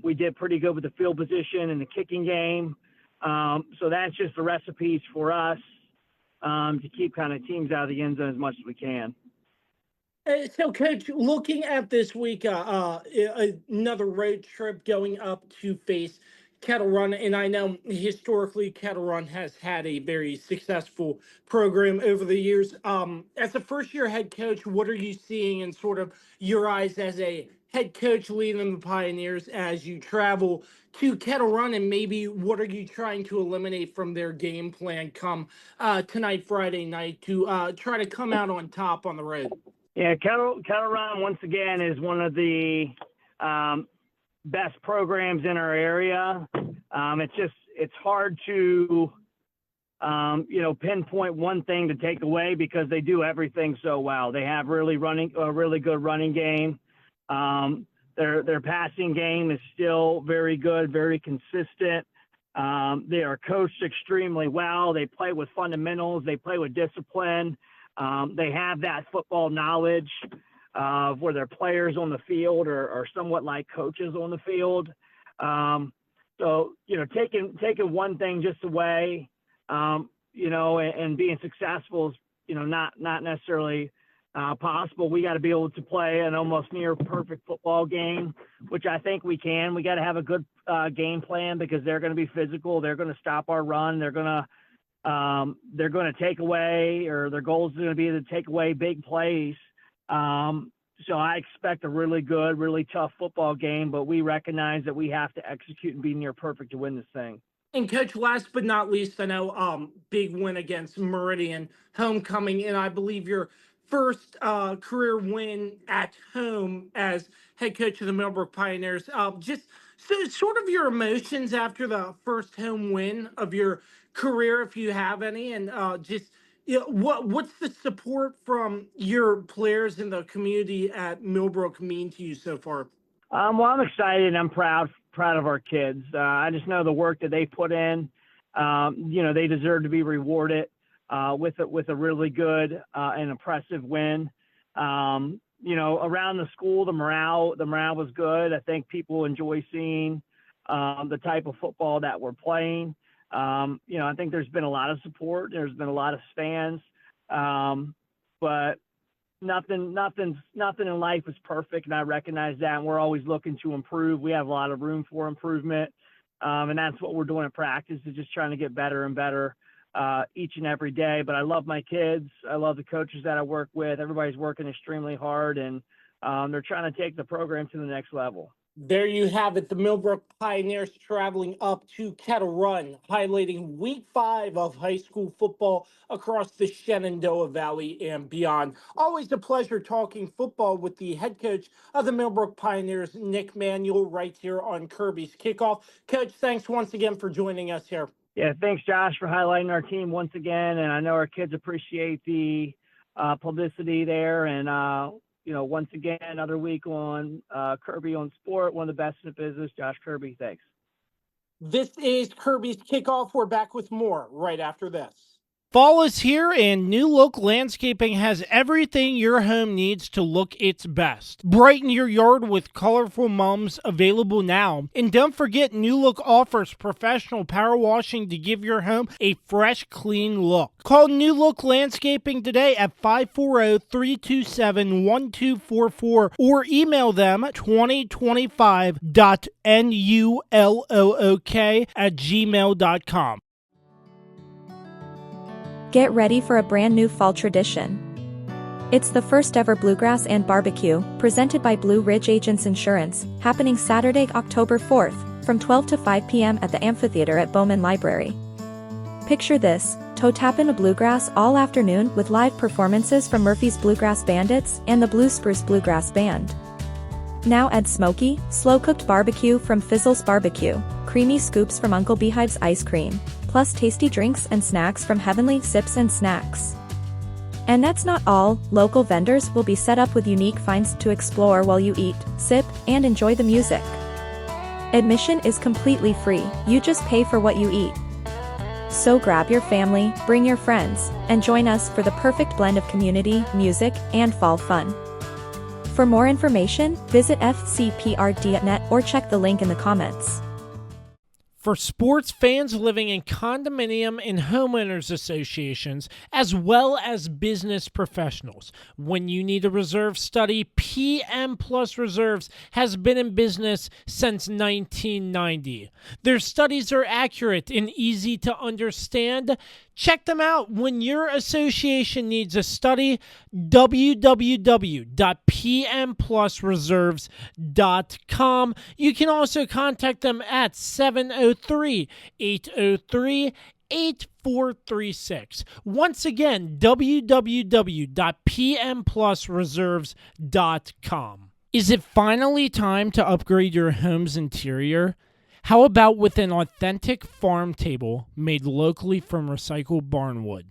We did pretty good with the field position and the kicking game. So that's just the recipes for us to keep kind of teams out of the end zone as much as we can. So, Coach, looking at this week, another road trip going up to face Kettle Run, and I know historically Kettle Run has had a very successful program over the years. As a first-year head coach, what are you seeing in sort of your eyes as a head coach leading the Pioneers as you travel to Kettle Run, and maybe what are you trying to eliminate from their game plan come tonight, Friday night, to try to come out on top on the road? Yeah, Kettle Run, once again, is one of the best programs in our area. It's hard to, pinpoint one thing to take away, because they do everything so well. They have a really good running game. Their passing game is still very good, very consistent. They are coached extremely well. They play with fundamentals. They play with discipline. They have that football knowledge where their players on the field are somewhat like coaches on the field. So, taking one thing just away, and being successful is, not necessarily possible. We got to be able to play an almost near perfect football game, which I think we can. We got to have a good game plan, because they're going to be physical. They're going to stop our run. They're going to take away, or their goal is going to be to take away big plays. So I expect a really good, really tough football game, but we recognize that we have to execute and be near perfect to win this thing. And Coach, last but not least, I know big win against Meridian, homecoming, and I believe your first career win at home as head coach of the Millbrook Pioneers. Just so sort of your emotions after the first home win of your career, if you have any, and just what's the support from your players in the community at Millbrook mean to you so far? Well, I'm excited and I'm proud of our kids. I just know the work that they put in. They deserve to be rewarded with a really good and impressive win. Around the school, the morale was good. I think people enjoy seeing the type of football that we're playing. I think there's been a lot of support. There's been a lot of fans, but nothing in life is perfect, and I recognize that. And we're always looking to improve. We have a lot of room for improvement, and that's what we're doing in practice, is just trying to get better and better each and every day. But I love my kids. I love the coaches that I work with. Everybody's working extremely hard, and they're trying to take the program to the next level. There you have it, the Millbrook Pioneers traveling up to Kettle Run, highlighting week 5 of high school football across the Shenandoah Valley and beyond. Always a pleasure talking football with the head coach of the Millbrook Pioneers, Nick Manuel, right here on Kirby's Kickoff. Coach, thanks once again for joining us here. Yeah, thanks, Josh, for highlighting our team once again. And I know our kids appreciate the publicity there. And, once again, another week on Kirby on Sport, one of the best in the business. Josh Kirby, thanks. This is Kirby's Kickoff. We're back with more right after this. Fall is here, and New Look Landscaping has everything your home needs to look its best. Brighten your yard with colorful mums available now. And don't forget, New Look offers professional power washing to give your home a fresh, clean look. Call New Look Landscaping today at 540-327-1244 or email them 2025.nullook@gmail.com. Get ready for a brand new fall tradition. It's the first ever Bluegrass and Barbecue, presented by Blue Ridge Agents Insurance, happening Saturday, October 4th, from 12 to 5 p.m. at the amphitheater at Bowman Library. Picture this, toe tapping a bluegrass all afternoon with live performances from Murphy's Bluegrass Bandits and the Blue Spruce Bluegrass Band. Now add smoky, slow-cooked barbecue from Fizzle's Barbecue, creamy scoops from Uncle Beehive's Ice Cream, plus tasty drinks and snacks from Heavenly Sips and Snacks. And that's not all, local vendors will be set up with unique finds to explore while you eat, sip, and enjoy the music. Admission is completely free, you just pay for what you eat. So grab your family, bring your friends, and join us for the perfect blend of community, music, and fall fun. For more information, visit fcprd.net or check the link in the comments. For sports fans living in condominium and homeowners associations, as well as business professionals, when you need a reserve study, PM Plus Reserves has been in business since 1990. Their studies are accurate and easy to understand. Check them out when your association needs a study. www.pmplusreserves.com. You can also contact them at 703-803-8436. Once again, www.pmplusreserves.com. Is it finally time to upgrade your home's interior? How about with an authentic farm table made locally from recycled barnwood?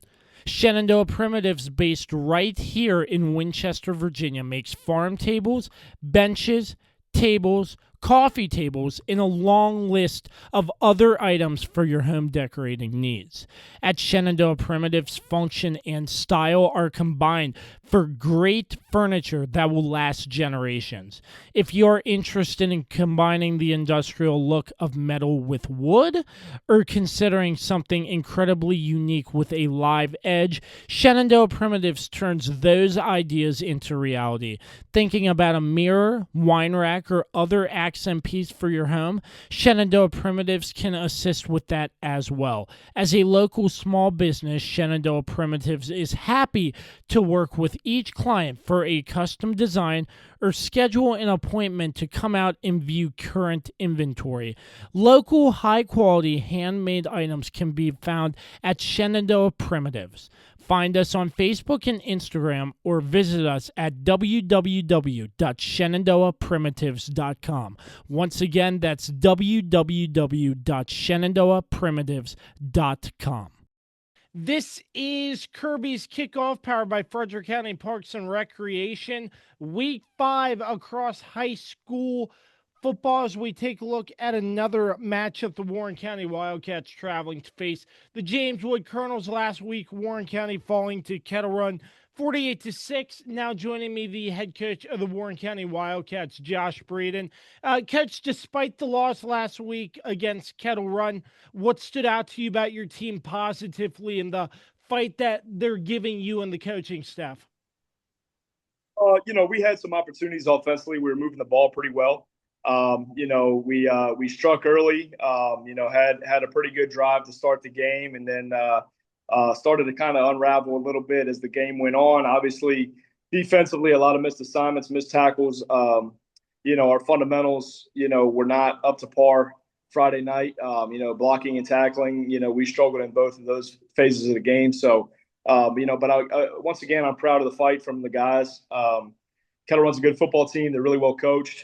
Shenandoah Primitives, based right here in Winchester, Virginia, makes farm tables, benches, tables, coffee tables, and a long list of other items for your home decorating needs. At Shenandoah Primitives, function and style are combined for great furniture that will last generations. If you're interested in combining the industrial look of metal with wood, or considering something incredibly unique with a live edge, Shenandoah Primitives turns those ideas into reality. Thinking about a mirror, wine rack, or other accent piece for your home, Shenandoah Primitives can assist with that as well. As a local small business, Shenandoah Primitives is happy to work with each client for for a custom design or schedule an appointment to come out and view current inventory. Local, high-quality, handmade items can be found at Shenandoah Primitives. Find us on Facebook and Instagram or visit us at www.shenandoahprimitives.com. Once again, that's www.shenandoahprimitives.com. This is Kirby's Kickoff, powered by Frederick County Parks and Recreation. Week 5 across high school football as we take a look at another matchup. The Warren County Wildcats traveling to face the James Wood Colonels last week. Warren County falling to Kettle Run 48-6. Now joining me, the head coach of the Warren County Wildcats, Josh Breeden. Coach, despite the loss last week against Kettle Run, what stood out to you about your team positively in the fight that they're giving you and the coaching staff? We had some opportunities offensively. We were moving the ball pretty well. We struck early, had a pretty good drive to start the game, and then started to kind of unravel a little bit as the game went on. Obviously, defensively, a lot of missed assignments, missed tackles. Our fundamentals, were not up to par Friday night. Blocking and tackling, we struggled in both of those phases of the game. So, once again, I'm proud of the fight from the guys. Kettle Run's a good football team. They're really well coached.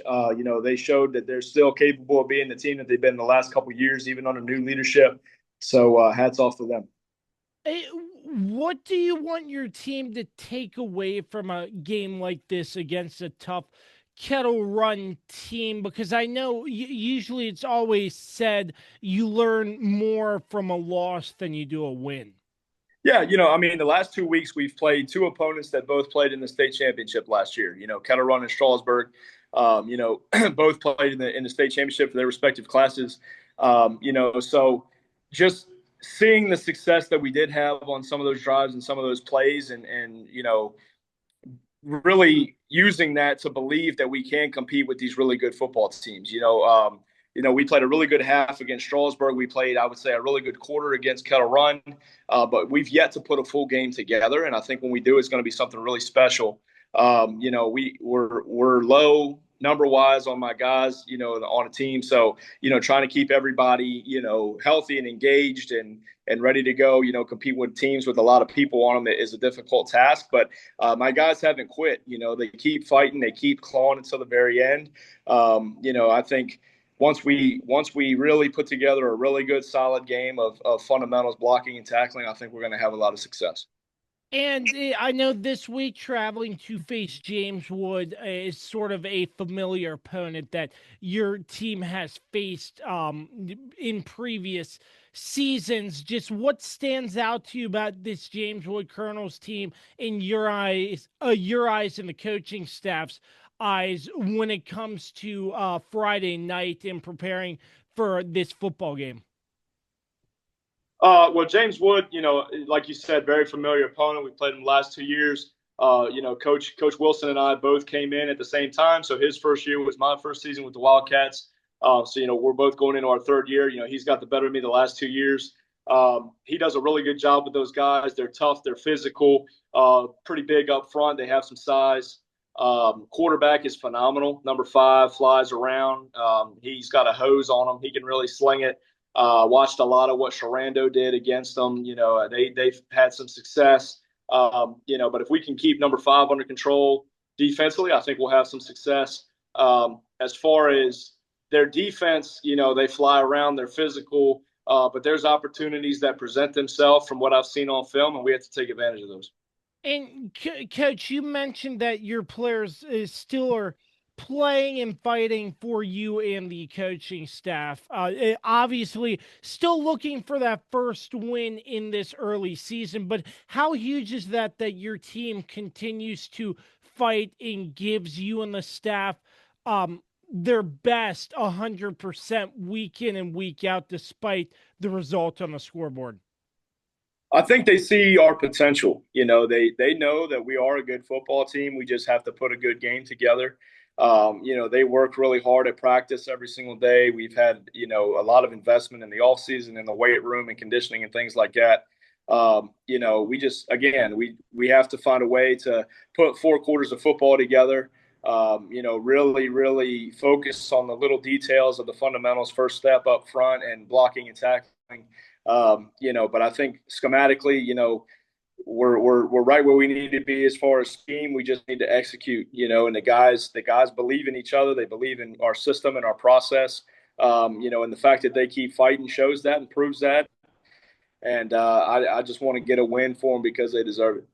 They showed that they're still capable of being the team that they've been the last couple of years, even under new leadership. So hats off to them. What do you want your team to take away from a game like this against a tough Kettle Run team? Because I know usually it's always said you learn more from a loss than you do a win. Yeah, the last 2 weeks we've played two opponents that both played in the state championship last year. Kettle Run and Strasburg, both played in the state championship for their respective classes. So just seeing the success that we did have on some of those drives and some of those plays and really using that to believe that we can compete with these really good football teams. We played a really good half against Strasburg. We played, I would say, a really good quarter against Kettle Run, but we've yet to put a full game together. And I think when we do, it's going to be something really special. We're low number-wise on my guys, on a team. So, trying to keep everybody, healthy and engaged and ready to go, compete with teams with a lot of people on them is a difficult task. But my guys haven't quit. They keep fighting. They keep clawing until the very end. I think once we really put together a really good, solid game of fundamentals, blocking and tackling, I think we're going to have a lot of success. And I know this week traveling to face James Wood is sort of a familiar opponent that your team has faced in previous seasons. Just what stands out to you about this James Wood Colonels team in your eyes and the coaching staff's eyes when it comes to Friday night and preparing for this football game? Well, James Wood, like you said, very familiar opponent. We played him the last 2 years. Coach Wilson and I both came in at the same time. So his first year was my first season with the Wildcats. We're both going into our third year. He's got the better of me the last 2 years. He does a really good job with those guys. They're tough. They're physical, pretty big up front. They have some size. Quarterback is phenomenal. Number 5 flies around. He's got a hose on him. He can really sling it. Watched a lot of what Sherando did against them. They've had some success. But if we can keep number 5 under control defensively, I think we'll have some success. As far as their defense, they fly around, they're physical, but there's opportunities that present themselves from what I've seen on film, and we have to take advantage of those. And Coach, you mentioned that your players still are playing and fighting for you and the coaching staff. Obviously, still looking for that first win in this early season, but how huge is that your team continues to fight and gives you and the staff their best 100% week in and week out despite the result on the scoreboard? I think they see our potential. They know that we are a good football team. We just have to put a good game together. They work really hard at practice every single day. We've had, a lot of investment in the off season in the weight room and conditioning and things like that. We just, again, we have to find a way to put 4 quarters of football together. Really, really focus on the little details of the fundamentals, first step up front and blocking and tackling. But I think schematically, we're right where we need to be as far as scheme. We just need to execute, and the guys believe in each other. They believe in our system and our process. And the fact that they keep fighting shows that and proves that. And I just want to get a win for them because they deserve it.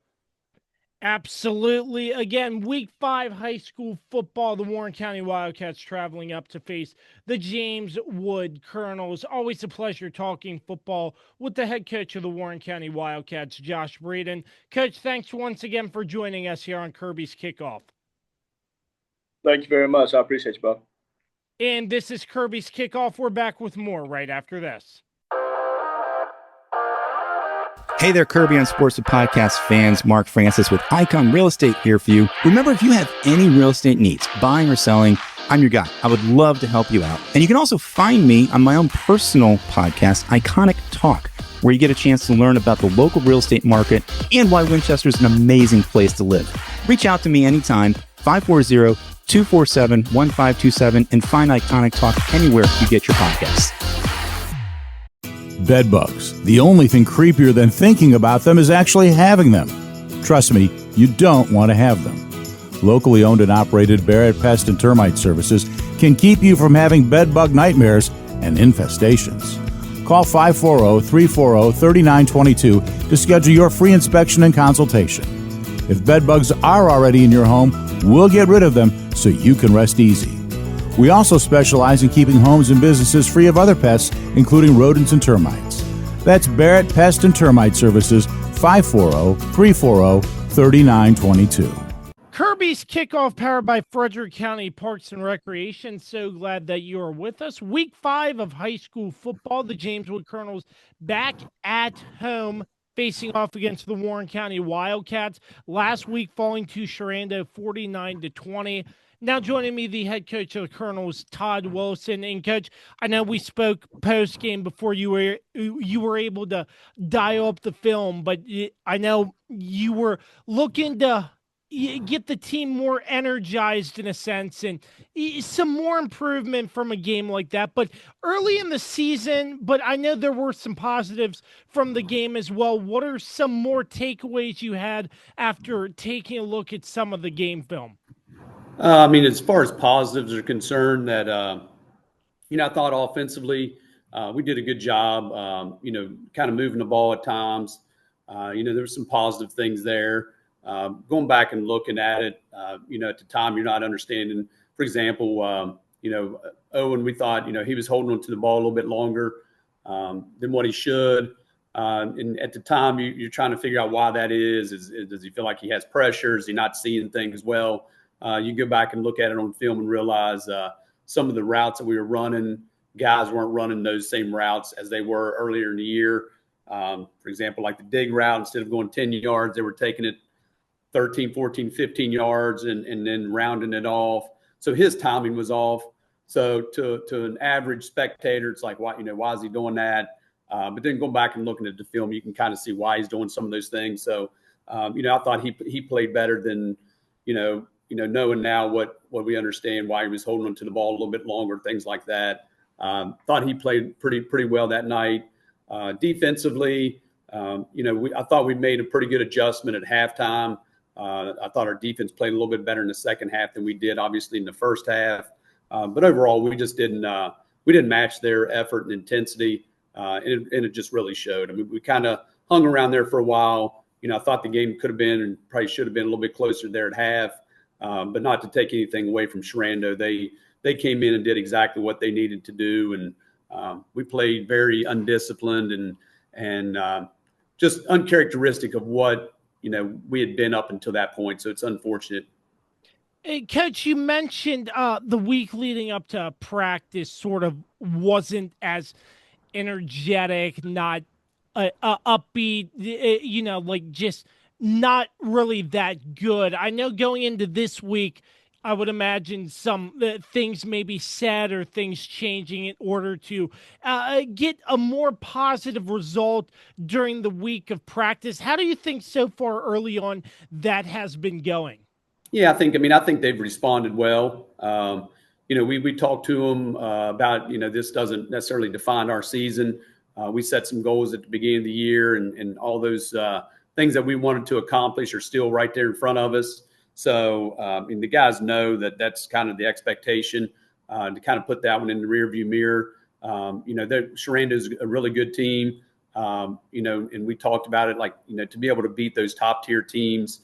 Absolutely. Again, week 5 high school football, the Warren County Wildcats traveling up to face the James Wood Colonels. Always a pleasure talking football with the head coach of the Warren County Wildcats, Josh Breeden. Coach, thanks once again for joining us here on Kirby's Kickoff. Thank you very much. I appreciate you, Bob. And this is Kirby's Kickoff. We're back with more right after this. Hey there, Kirby on Sports the Podcast fans. Mark Francis with Icon Real Estate here for you. Remember, if you have any real estate needs, buying or selling, I'm your guy. I would love to help you out. And you can also find me on my own personal podcast, Iconic Talk, where you get a chance to learn about the local real estate market and why Winchester is an amazing place to live. Reach out to me anytime, 540-247-1527, and find Iconic Talk anywhere you get your podcasts. Bed bugs. The only thing creepier than thinking about them is actually having them. Trust me, you don't want to have them. Locally owned and operated Barrett Pest and Termite Services can keep you from having bed bug nightmares and infestations. Call 540-340-3922 to schedule your free inspection and consultation. If bed bugs are already in your home, we'll get rid of them so you can rest easy. We also specialize in keeping homes and businesses free of other pests, including rodents and termites. That's Barrett Pest and Termite Services, 540-340-3922. Kirby's Kickoff, powered by Frederick County Parks and Recreation. So glad that you are with us. Week 5 of high school football, the James Wood Colonels back at home, facing off against the Warren County Wildcats. Last week falling to Sherando 49-20. Now joining me, the head coach of the Colonels, Todd Wilson. And Coach, I know we spoke post game before you were able to dial up the film, but I know you were looking to get the team more energized in a sense and some more improvement from a game like that. But early in the season, but I know there were some positives from the game as well. What are some more takeaways you had after taking a look at some of the game film? As far as positives are concerned, that I thought offensively we did a good job. Kind of moving the ball at times. There were some positive things there. Going back and looking at it, at the time you're not understanding. For example, Owen, we thought he was holding on to the ball a little bit longer than what he should. And at the time, you're trying to figure out why that is. Does he feel like he has pressure? Is he not seeing things well? You go back and look at it on film and realize some of the routes that we were running, guys weren't running those same routes as they were earlier in the year. For example, like the dig route, instead of going 10 yards, they were taking it 13, 14, 15 yards and then rounding it off. So his timing was off. So to an average spectator, it's like, why is he doing that? But then going back and looking at the film, you can kind of see why he's doing some of those things. So, I thought he played better than, knowing now what we understand, why he was holding on to the ball a little bit longer, things like that. Thought he played pretty well that night. Defensively, I thought we made a pretty good adjustment at halftime. I thought our defense played a little bit better in the second half than we did, obviously, in the first half. But overall, we just didn't match their effort and intensity, and it just really showed. We kind of hung around there for a while. I thought the game could have been and probably should have been a little bit closer there at half. But not to take anything away from Sherando. They came in and did exactly what they needed to do, and we played very undisciplined and just uncharacteristic of what we had been up until that point. So it's unfortunate. Hey, Coach, you mentioned the week leading up to practice sort of wasn't as energetic, not upbeat, like just not really that good. I know going into this week, I would imagine some things may be said or things changing in order to get a more positive result during the week of practice. How do you think so far early on that has been going? Yeah, I think they've responded well. We talked to them about, this doesn't necessarily define our season. We set some goals at the beginning of the year, and all those things that we wanted to accomplish are still right there in front of us. So, the guys know that that's kind of the expectation, to kind of put that one in the rearview mirror. Sherando is a really good team, and we talked about it, like, to be able to beat those top tier teams,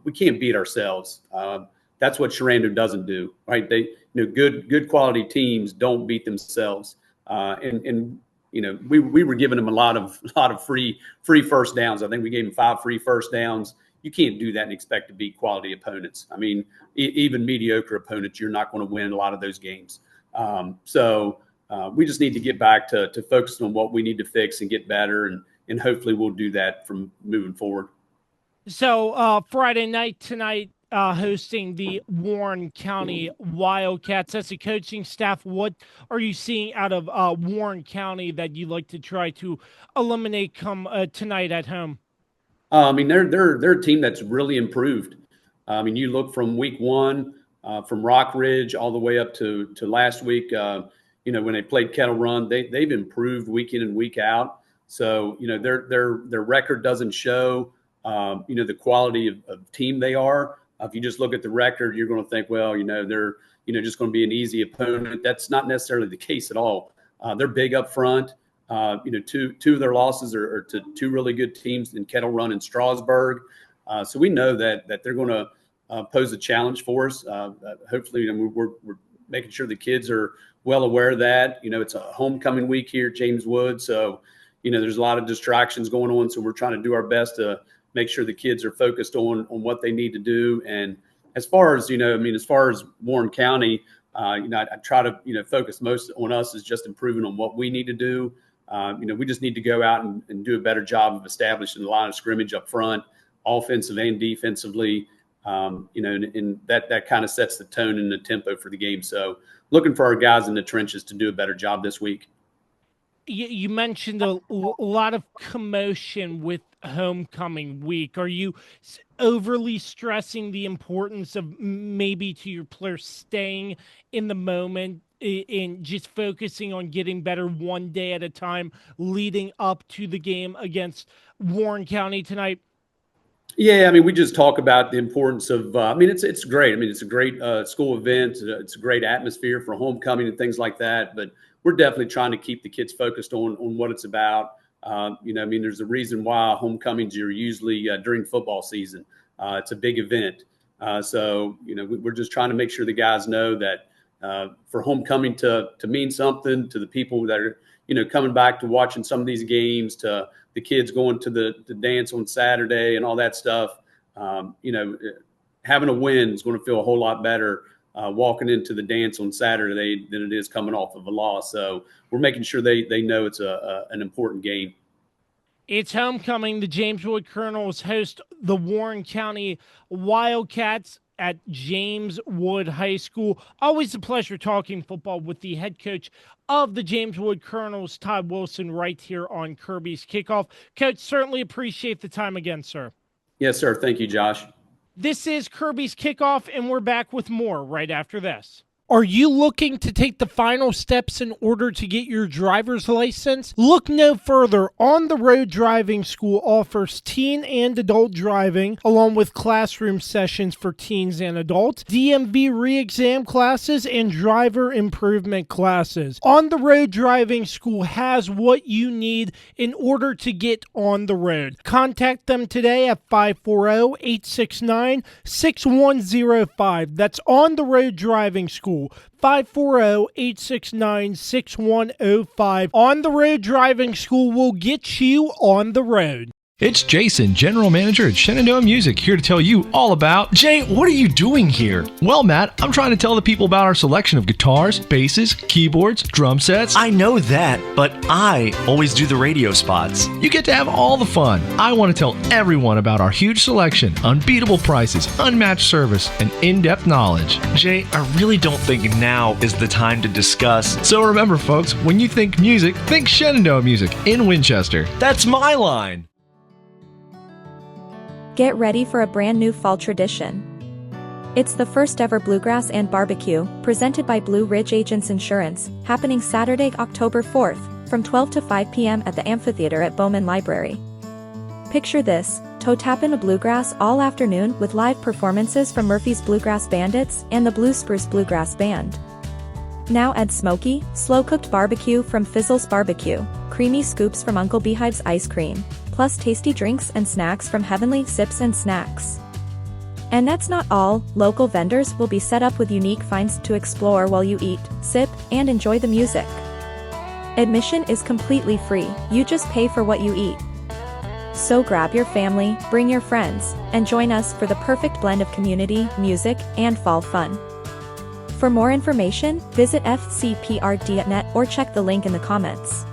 we can't beat ourselves. That's what Sherando doesn't do, right? They, good quality teams don't beat themselves. We were giving them a lot of free first downs. I think we gave them 5 free first downs. You can't do that and expect to beat quality opponents. I mean, even mediocre opponents, you're not going to win a lot of those games. We just need to get back to focusing on what we need to fix and get better, and hopefully we'll do that from moving forward. So Friday night tonight, hosting the Warren County Wildcats. As a coaching staff, what are you seeing out of Warren County that you'd like to try to eliminate come tonight at home? They're a team that's really improved. You look from week 1, from Rock Ridge all the way up to last week. When they played Kettle Run, they've improved week in and week out. So their record doesn't show the quality of team they are. If you just look at the record, you're going to think, well, they're just going to be an easy opponent. That's not necessarily the case at all. They're big up front. Two of their losses are to 2 really good teams in Kettle Run and Strasburg. So we know that they're going to pose a challenge for us. Hopefully, we're making sure the kids are well aware of that. It's a homecoming week here at James Wood, so there's a lot of distractions going on. So we're trying to do our best to make sure the kids are focused on what they need to do. And as far as as far as Warren County, I try to focus most on us is just improving on what we need to do. We just need to go out and do a better job of establishing the line of scrimmage up front, offensive and defensively. And that kind of sets the tone and the tempo for the game. So looking for our guys in the trenches to do a better job this week. You mentioned a lot of commotion with homecoming week. Are you overly stressing the importance of maybe to your players staying in the moment and just focusing on getting better one day at a time leading up to the game against Warren County tonight? Yeah, we just talk about the importance of, it's great. It's a great school event. It's a great atmosphere for homecoming and things like that. But we're definitely trying to keep the kids focused on what it's about. There's a reason why homecomings are usually during football season. It's a big event. We're just trying to make sure the guys know that for homecoming to mean something to the people that are, coming back to watching some of these games, to the kids going to the dance on Saturday and all that stuff. Having a win is going to feel a whole lot better walking into the dance on Saturday than it is coming off of a loss. So we're making sure they know it's an important game. It's homecoming. The James Wood Colonels host the Warren County Wildcats at James Wood High School. Always a pleasure talking football with the head coach of the James Wood Colonels, Todd Wilson, right here on Kirby's Kickoff. Coach, certainly appreciate the time again, sir. Yes, sir. Thank you, Josh. This is Kirby's Kickoff, and we're back with more right after this. Are you looking to take the final steps in order to get your driver's license? Look no further. On the Road Driving School offers teen and adult driving, along with classroom sessions for teens and adults, DMV re-exam classes, and driver improvement classes. On the Road Driving School has what you need in order to get on the road. Contact them today at 540-869-6105. That's On the Road Driving School. 540-869-6105. On the Road Driving School will get you on the road. It's Jason, General Manager at Shenandoah Music, here to tell you all about... Jay, what are you doing here? Well, Matt, I'm trying to tell the people about our selection of guitars, basses, keyboards, drum sets. I know that, but I always do the radio spots. You get to have all the fun. I want to tell everyone about our huge selection, unbeatable prices, unmatched service, and in-depth knowledge. Jay, I really don't think now is the time to discuss. So remember, folks, when you think music, think Shenandoah Music in Winchester. That's my line. Get ready for a brand new fall tradition. It's the first ever Bluegrass and Barbecue, presented by Blue Ridge Agents Insurance, happening Saturday, October 4th, from 12 to 5 p.m. at the Amphitheater at Bowman Library. Picture this, toe tapping a bluegrass all afternoon with live performances from Murphy's Bluegrass Bandits and the Blue Spruce Bluegrass Band. Now add smoky, slow-cooked barbecue from Fizzle's Barbecue, creamy scoops from Uncle Beehive's Ice Cream, plus tasty drinks and snacks from Heavenly Sips and Snacks. And that's not all, local vendors will be set up with unique finds to explore while you eat, sip, and enjoy the music. Admission is completely free, you just pay for what you eat. So grab your family, bring your friends, and join us for the perfect blend of community, music, and fall fun. For more information, visit fcprd.net or check the link in the comments.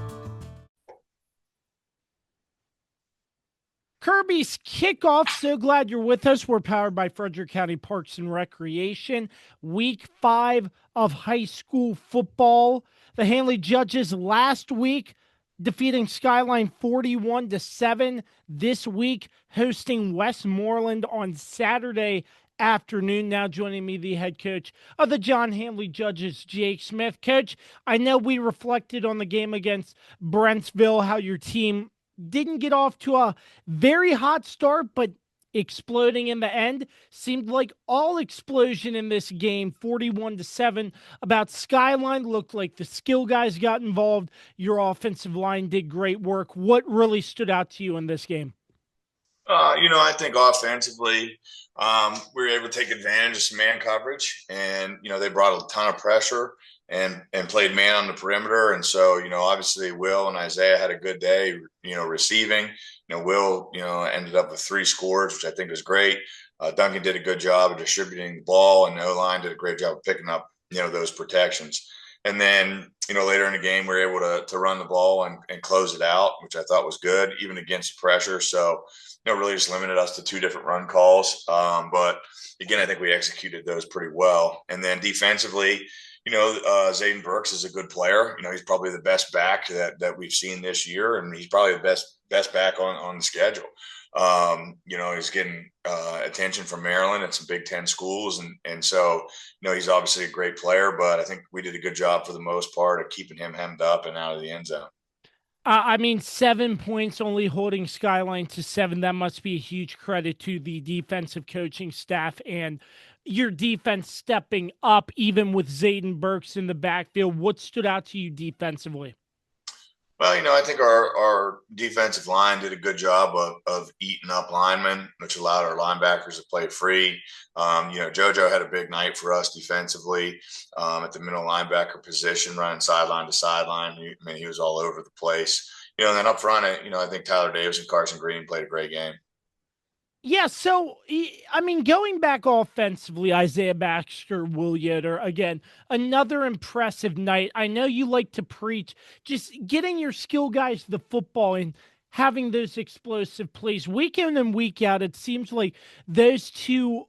Kirby's Kickoff. So glad you're with us. We're powered by Frederick County Parks and Recreation. Week 5 of high school football. The Handley Judges last week defeating Skyline 41-7. This week hosting Westmoreland on Saturday afternoon. Now joining me, the head coach of the John Handley Judges, Jake Smith. Coach, I know we reflected on the game against Brentsville, how your team didn't get off to a very hot start, but exploding in the end. Seemed like all explosion in this game, 41-7. About Skyline, looked like the skill guys got involved. Your offensive line did great work. What really stood out to you in this game? I think offensively, we were able to take advantage of some man coverage, and they brought a ton of pressure and played man on the perimeter. And so, obviously Will and Isaiah had a good day, receiving. Will, ended up with 3 scores, which I think was great. Duncan did a good job of distributing the ball, and the O-line did a great job of picking up, those protections. And then, later in the game, we were able to run the ball and close it out, which I thought was good, even against the pressure. So, really just limited us to 2 different run calls. But again, I think we executed those pretty well. And then defensively, Zayden Brooks is a good player. He's probably the best back that we've seen this year, and he's probably the best back on the schedule. He's getting attention from Maryland and some Big Ten schools. And so, he's obviously a great player, but I think we did a good job for the most part of keeping him hemmed up and out of the end zone. 7 points, only holding Skyline to 7. That must be a huge credit to the defensive coaching staff and your defense stepping up, even with Zayden Burks in the backfield. What stood out to you defensively? Well, I think our defensive line did a good job of eating up linemen, which allowed our linebackers to play free. JoJo had a big night for us defensively at the middle linebacker position, running sideline to sideline. He was all over the place. And then up front, I think Tyler Davis and Carson Green played a great game. Yeah, so, going back offensively, Isaiah Baxter, Will Yoder, again, another impressive night. I know you like to preach, just getting your skill guys the football and having those explosive plays. Week in and week out, it seems like those 2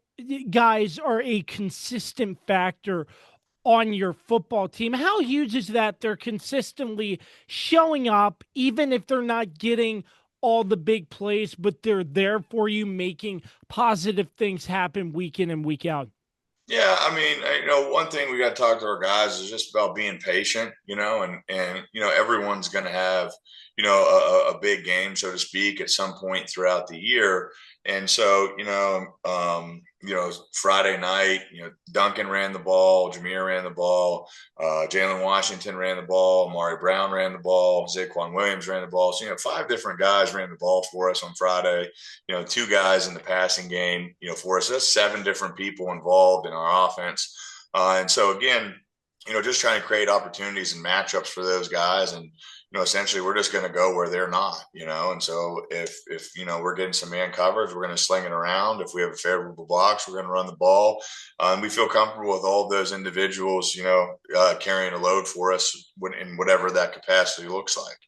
guys are a consistent factor on your football team. How huge is that they're consistently showing up, even if they're not getting all the big plays, but they're there for you, making positive things happen week in and week out? Yeah, one thing we got to talk to our guys is just about being patient, and everyone's going to have, a big game, so to speak, at some point throughout the year. And so, Friday night, Duncan ran the ball, Jameer ran the ball, Jalen Washington ran the ball, Amari Brown ran the ball, Zaquan Williams ran the ball. So, 5 different guys ran the ball for us on Friday, 2 guys in the passing game, for us. That's 7 different people involved in our offense. And so, again, just trying to create opportunities and matchups for those guys. And, essentially we're just going to go where they're not, and so if we're getting some man coverage, we're going to sling it around. If we have a favorable box, we're going to run the ball. We feel comfortable with all of those individuals, carrying a load for us in whatever that capacity looks like.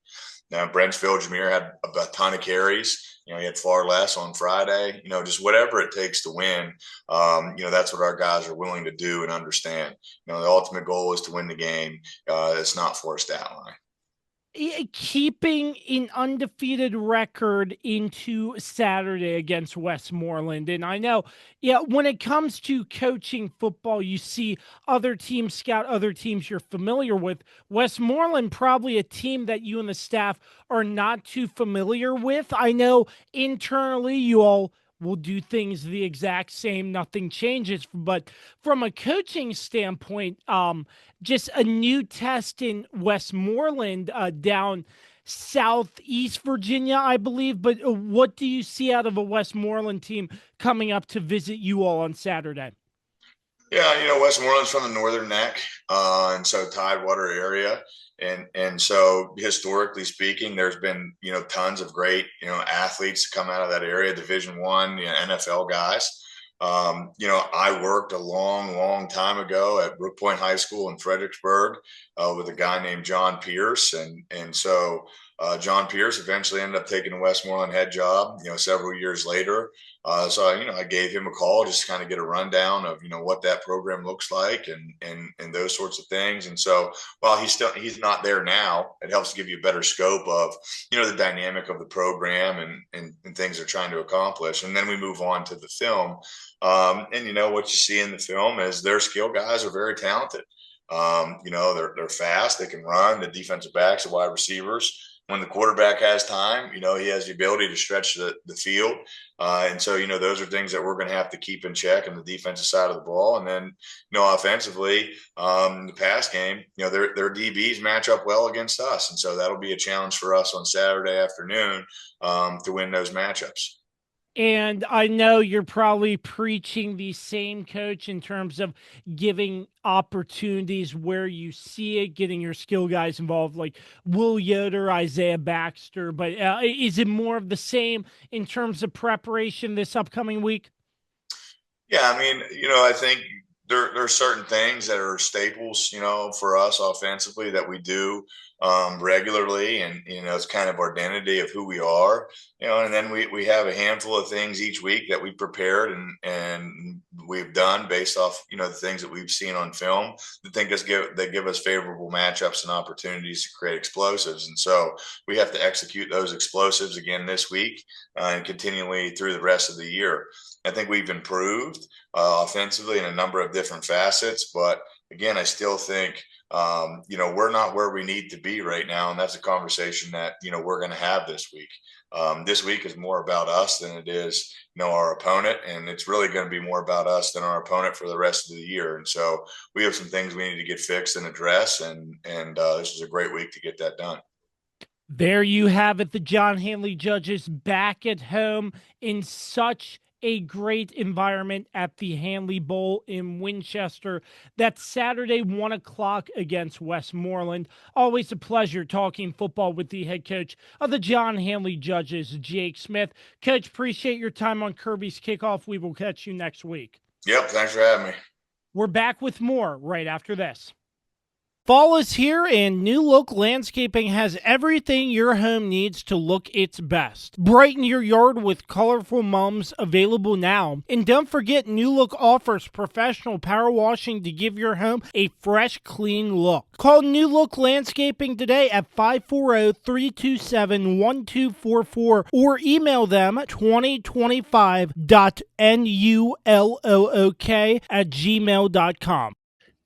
Now, Brentsville, Jameer had a ton of carries. He had far less on Friday. Just whatever it takes to win. That's what our guys are willing to do and understand. The ultimate goal is to win the game. It's not for a stat line. Keeping an undefeated record into Saturday against Westmoreland. And I know, when it comes to coaching football, you see other teams scout other teams you're familiar with. Westmoreland, probably a team that you and the staff are not too familiar with. I know internally you all will do things the exact same, nothing changes. But from a coaching standpoint, just a new test in Westmoreland, down southeast Virginia, I believe. But what do you see out of a Westmoreland team coming up to visit you all on Saturday? Yeah, Westmoreland's from the northern neck, and so Tidewater area. And so historically speaking, there's been, tons of great, athletes come out of that area, Division I, NFL guys. I worked a long time ago at Brook Point High School in Fredericksburg with a guy named John Pierce. And so John Pierce eventually ended up taking a Westmoreland head job, several years later. So I gave him a call just to kind of get a rundown of, what that program looks like and those sorts of things. And so while he's not there now, it helps to give you a better scope of, the dynamic of the program and things they're trying to accomplish. And then we move on to the film. And what you see in the film is their skill guys are very talented. They're fast, they can run, the defensive backs, the wide receivers. When the quarterback has time, he has the ability to stretch the field. And so, those are things that we're going to have to keep in check on the defensive side of the ball. And then, offensively, in the pass game, their DBs match up well against us. And so that'll be a challenge for us on Saturday afternoon to win those matchups. And I know you're probably preaching the same coach in terms of giving opportunities where you see it, getting your skill guys involved, like Will Yoder, Isaiah Baxter. But is it more of the same in terms of preparation this upcoming week? Yeah, I think there are certain things that are staples, for us offensively that we do regularly, and it's kind of our identity of who we are, and then we have a handful of things each week that we prepared and we've done based off the things that we've seen on film that give us favorable matchups and opportunities to create explosives. And so we have to execute those explosives again this week and continually through the rest of the year. I think we've improved offensively in a number of different facets, but again, I still think we're not where we need to be right now, and that's a conversation that we're going to have this week. This week is more about us than it is our opponent, and it's really going to be more about us than our opponent for the rest of the year. And so we have some things we need to get fixed and address, and this is a great week to get that done. There you have it. The John Handley Judges back at home in such a great environment at the Handley Bowl in Winchester. That's Saturday, 1 o'clock against Westmoreland. Always a pleasure talking football with the head coach of the John Handley Judges, Jake Smith. Coach, appreciate your time on Kirby's Kickoff. We will catch you next week. Yep, thanks for having me. We're back with more right after this. Fall is here, and New Look Landscaping has everything your home needs to look its best. Brighten your yard with colorful mums available now. And don't forget, New Look offers professional power washing to give your home a fresh, clean look. Call New Look Landscaping today at 540-327-1244 or email them at 2025.nullook@gmail.com.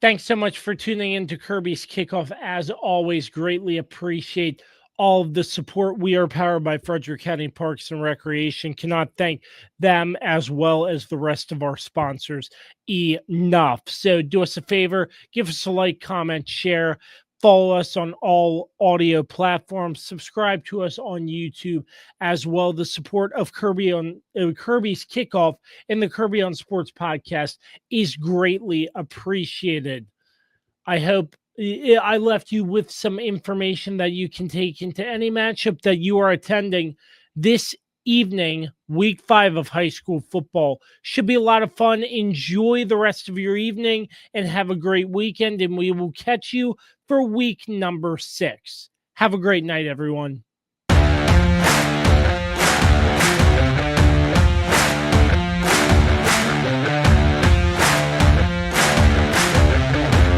Thanks so much for tuning in to Kirby's Kickoff. As always, greatly appreciate all of the support. We are powered by Frederick County Parks and Recreation. Cannot thank them as well as the rest of our sponsors enough. So do us a favor, give us a like, comment, share. Follow us on all audio platforms. Subscribe to us on YouTube as well. The support of Kirby on Kirby's Kickoff and the Kirby on Sports podcast is greatly appreciated. I hope I left you with some information that you can take into any matchup that you are attending this evening. Week 5 of high school football should be a lot of fun. Enjoy the rest of your evening and have a great weekend, and we will catch you for week number 6. Have a great night, everyone.